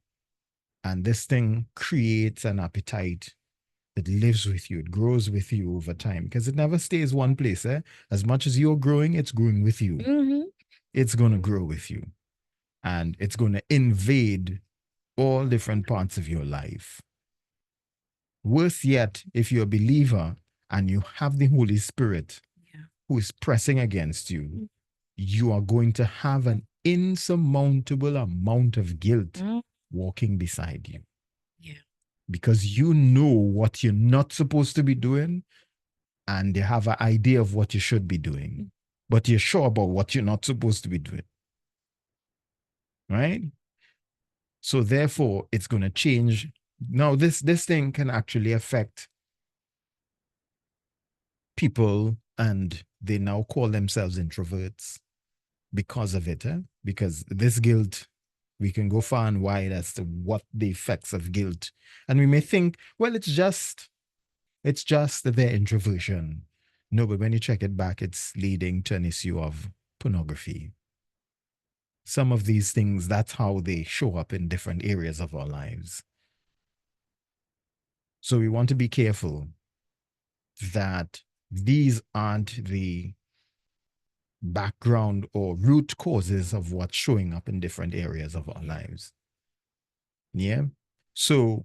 and this thing creates an appetite. It lives with you, it grows with you over time, because it never stays one place. As much as you're growing, it's growing with you. It's going to grow with you, and it's going to invade all different parts of your life. Worse yet, if you're a believer and you have the Holy Spirit who is pressing against you, you are going to have an insurmountable amount of guilt walking beside you. Yeah. Because you know what you're not supposed to be doing, and they have an idea of what you should be doing, but you're sure about what you're not supposed to be doing. Right? So therefore, it's going to change. Now, this thing can actually affect people, and they now call themselves introverts because of it. Because this guilt, we can go far and wide as to what the effects of guilt. And we may think, well, it's just their introversion. No, but when you check it back, it's leading to an issue of pornography. Some of these things, that's how they show up in different areas of our lives. So we want to be careful that these aren't the background or root causes of what's showing up in different areas of our lives. Yeah. So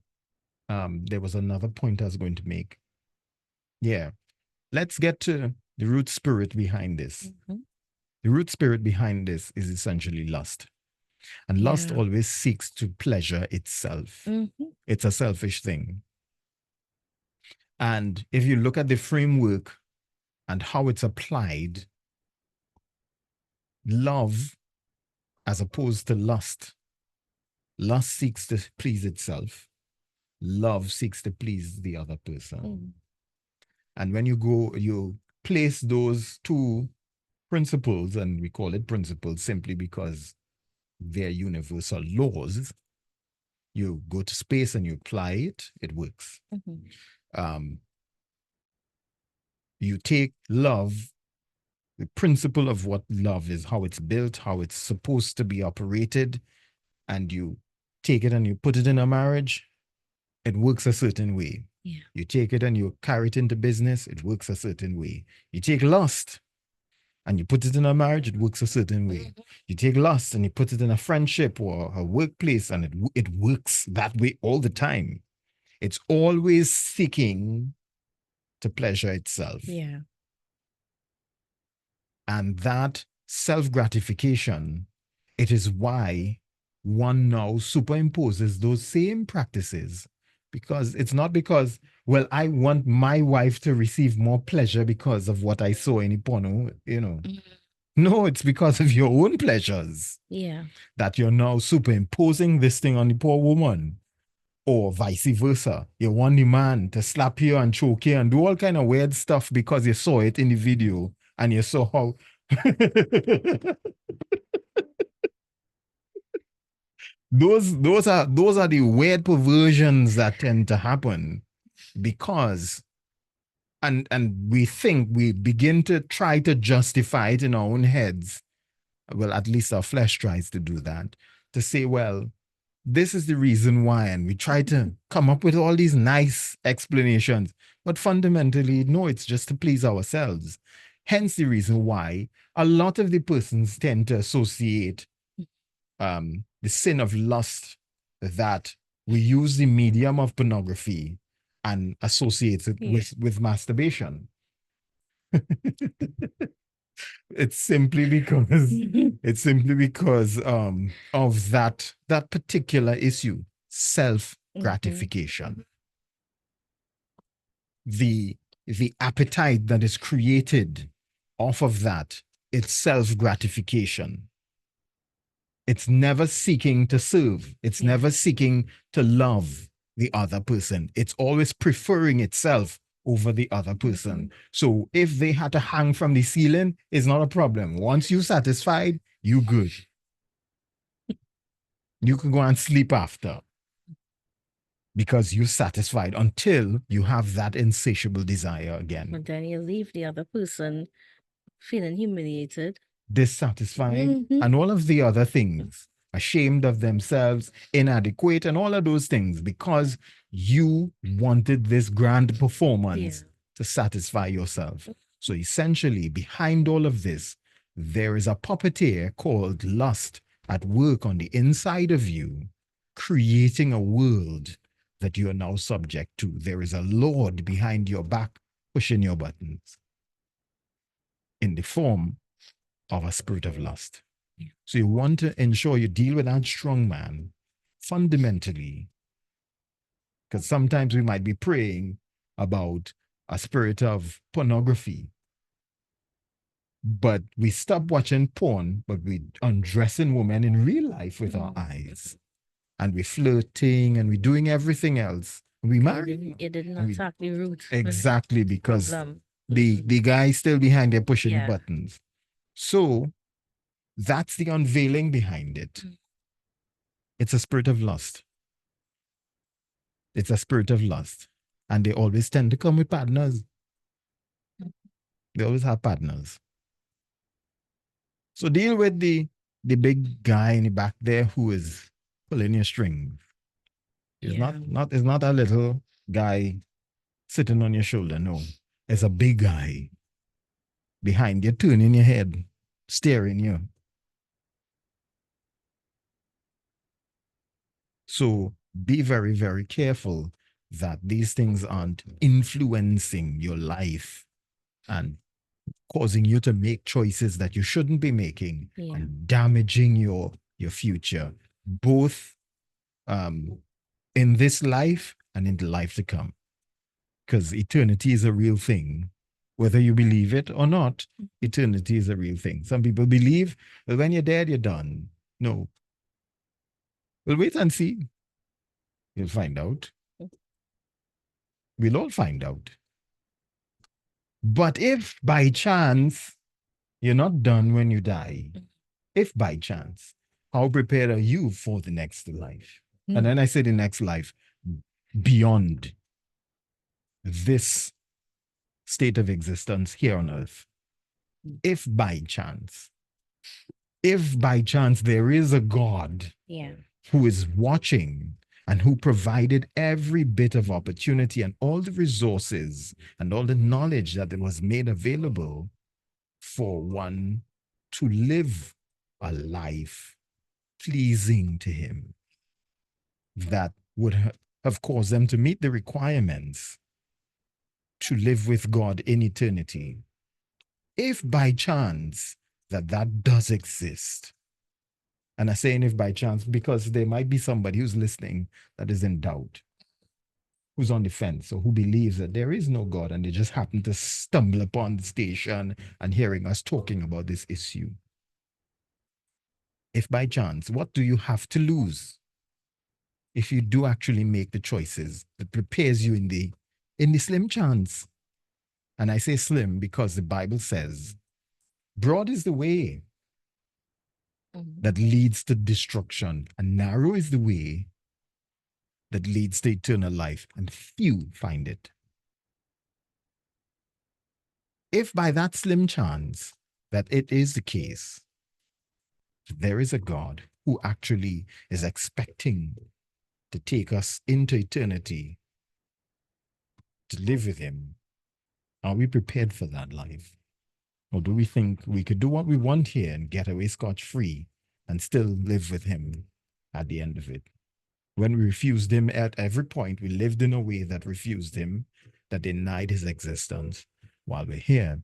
there was another point I was going to make. Yeah. Let's get to the root spirit behind this. The root spirit behind this is essentially lust. And lust always seeks to pleasure itself. It's a selfish thing. And if you look at the framework and how it's applied, love, as opposed to lust seeks to please itself. Love seeks to please the other person. And when you place those two principles, and we call it principles simply because they're universal laws, you go to space and you apply it, it works. You take love, the principle of what love is, how it's built, how it's supposed to be operated, and you take it and you put it in a marriage, it works a certain way. Yeah. You take it and you carry it into business, it works a certain way. You take lust and you put it in a marriage, it works a certain way. You take lust and you put it in a friendship or a workplace, and it works that way all the time. It's always seeking to pleasure itself. Yeah. And that self-gratification, it is why one now superimposes those same practices. Because it's not because, well, I want my wife to receive more pleasure because of what I saw in porno, No, it's because of your own pleasures. Yeah. That you're now superimposing this thing on the poor woman. Or vice versa. You want the man to slap you and choke you and do all kind of weird stuff because you saw it in the video and you saw how those are the weird perversions that tend to happen because and we think, we begin to try to justify it in our own heads. Well, at least our flesh tries to do that, to say, well, this is the reason why, and we try to come up with all these nice explanations, but fundamentally, no, it's just to please ourselves. Hence the reason why a lot of the persons tend to associate the sin of lust, that we use the medium of pornography and associate it with masturbation. It's simply because of that particular issue, self gratification. The appetite that is created off of that, it's self gratification. It's never seeking to serve. It's never seeking to love the other person. It's always preferring itself over the other person. So if they had to hang from the ceiling, it's not a problem. Once you're satisfied, you good. You can go and sleep after, because you're satisfied until you have that insatiable desire again. But then you leave the other person feeling humiliated, Dissatisfied, and all of the other things, ashamed of themselves, inadequate, and all of those things, because you wanted this grand performance to satisfy yourself. So essentially, behind all of this, there is a puppeteer called lust at work on the inside of you, creating a world that you are now subject to. There is a Lord behind your back pushing your buttons in the form of a spirit of lust. So you want to ensure you deal with that strong man fundamentally, because sometimes we might be praying about a spirit of pornography, but we stop watching porn, but we undressing women in real life with our eyes, and we flirting, and we doing everything else. We marry. It did not attack the root. Exactly, because Problem. the guy is still behind there pushing the buttons. So that's the unveiling behind it. It's a spirit of lust. It's a spirit of lust. And they always tend to come with partners. They always have partners. So deal with the big guy in the back there who is pulling your strings. It's not a little guy sitting on your shoulder. No. It's a big guy behind you, turning your head, staring you. So be very, very careful that these things aren't influencing your life and causing you to make choices that you shouldn't be making and damaging your future, both in this life and in the life to come. Because eternity is a real thing. Whether you believe it or not, eternity is a real thing. Some people believe, well, when you're dead, you're done. No. We'll wait and see. You'll find out. We'll all find out. But if by chance you're not done when you die, if by chance, how prepared are you for the next life? And then I say the next life beyond this state of existence here on earth. If by chance there is a God who is watching and who provided every bit of opportunity and all the resources and all the knowledge that was made available for one to live a life pleasing to him, that would have caused them to meet the requirements to live with God in eternity. If by chance that does exist, and I'm saying if by chance, because there might be somebody who's listening that is in doubt, who's on the fence, or who believes that there is no God, and they just happen to stumble upon the station and hearing us talking about this issue. If by chance, what do you have to lose if you do actually make the choices that prepares you in the slim chance? And I say slim because the Bible says, broad is the way that leads to destruction, and narrow is the way that leads to eternal life, and few find it. If by that slim chance that it is the case, there is a God who actually is expecting to take us into eternity to live with him, are we prepared for that life? Or do we think we could do what we want here and get away scotch-free and still live with him at the end of it? When we refused him at every point, we lived in a way that refused him, that denied his existence while we're here.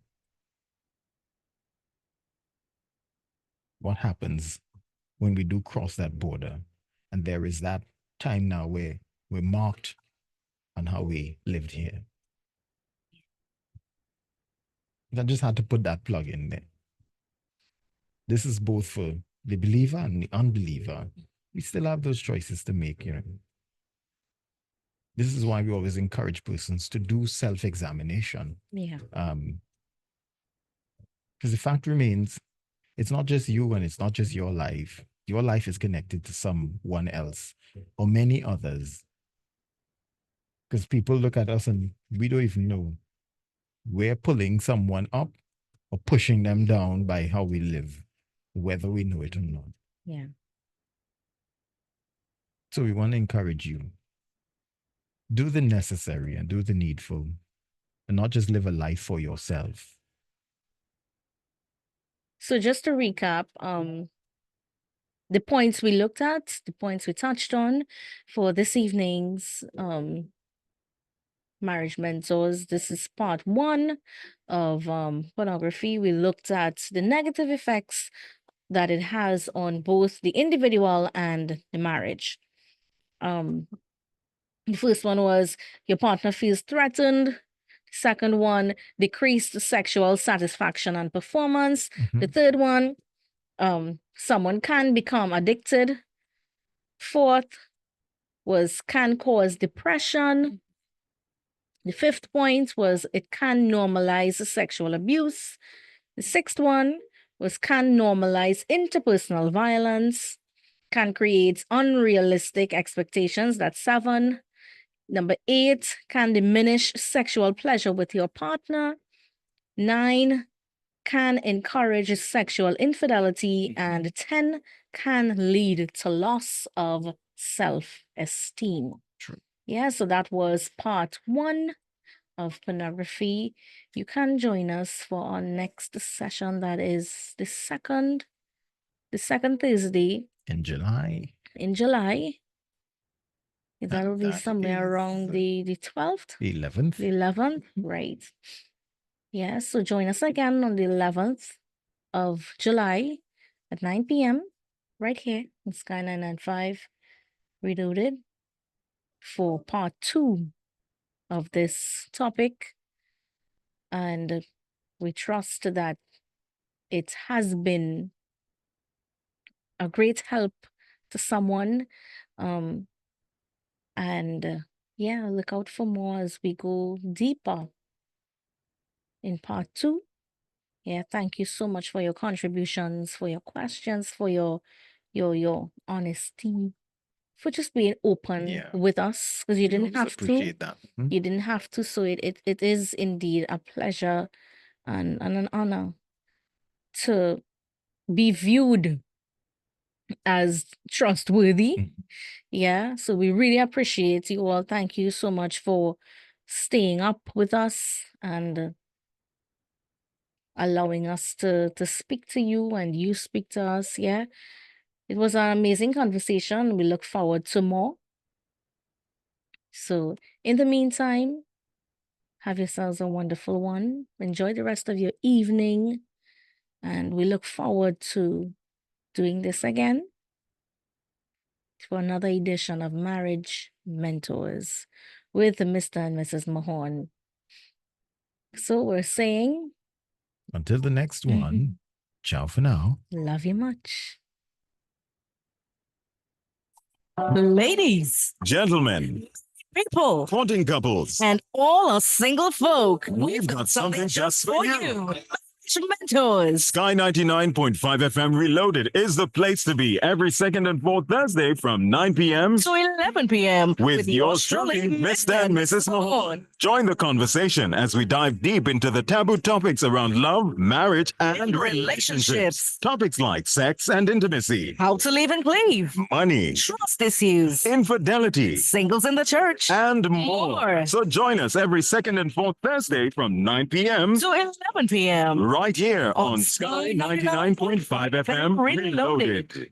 What happens when we do cross that border? And there is that time now where we're marked on how we lived here. I just had to put that plug in there. This is both for the believer and the unbeliever. We still have those choices to make, you know. This is why we always encourage persons to do self-examination. Yeah. Because the fact remains, it's not just you and it's not just your life. Your life is connected to someone else or many others. Because people look at us and we don't even know. We're pulling someone up or pushing them down by how we live, whether we know it or not. Yeah. So we want to encourage you. Do the necessary and do the needful, and not just live a life for yourself. So just to recap, the points we looked at, the points we touched on for this evening's marriage mentors. This is part 1 of pornography. We looked at the negative effects that it has on both the individual and the marriage. The first one was your partner feels threatened. Second one, decreased sexual satisfaction and performance. The third one, someone can become addicted. Fourth was can cause depression. The fifth point was it can normalize sexual abuse. The sixth one was can normalize interpersonal violence, can create unrealistic expectations. That's 7. Number 8, can diminish sexual pleasure with your partner. 9, can encourage sexual infidelity. And 10, can lead to loss of self-esteem. True. Yeah, so that was part 1 of pornography. You can join us for our next session. That is the second Thursday In July. in July. That will be that somewhere is around the 12th. 11th. The 11th, right. Yeah, so join us again on the 11th of July at 9 p.m. right here in Sky 995 Reloaded for part 2 of this topic. And we trust that it has been a great help to someone. Yeah, look out for more as we go deeper in part 2. Yeah, thank you so much for your contributions, for your questions, for your honesty, for just being open with us, because you didn't have to. Appreciate that. You didn't have to. So it is indeed a pleasure and an honor to be viewed as trustworthy. Yeah, so we really appreciate you all. Thank you so much for staying up with us and allowing us to speak to you and you speak to us. Yeah, it was an amazing conversation. We look forward to more. So in the meantime, have yourselves a wonderful one. Enjoy the rest of your evening. And we look forward to doing this again for another edition of Marriage Mentors with Mr. and Mrs. Mahon. So we're saying, until the next one, ciao for now. Love you much. Ladies, Gentlemen, people, courting couples, and all our single folk, we've got something just for you. Mentors. Sky 99.5 FM Reloaded is the place to be every second and fourth Thursday from 9 p.m. to 11 p.m. with yours truly, Mr. and Mrs. Mahon. Join the conversation as we dive deep into the taboo topics around love, marriage, and relationships. Topics like sex and intimacy, How to live and cleave. money, Trust issues. infidelity, Singles in the church. and more. So join us every second and fourth Thursday from 9 p.m. to 11 p.m. right here on Sky 99.5 FM Reloaded.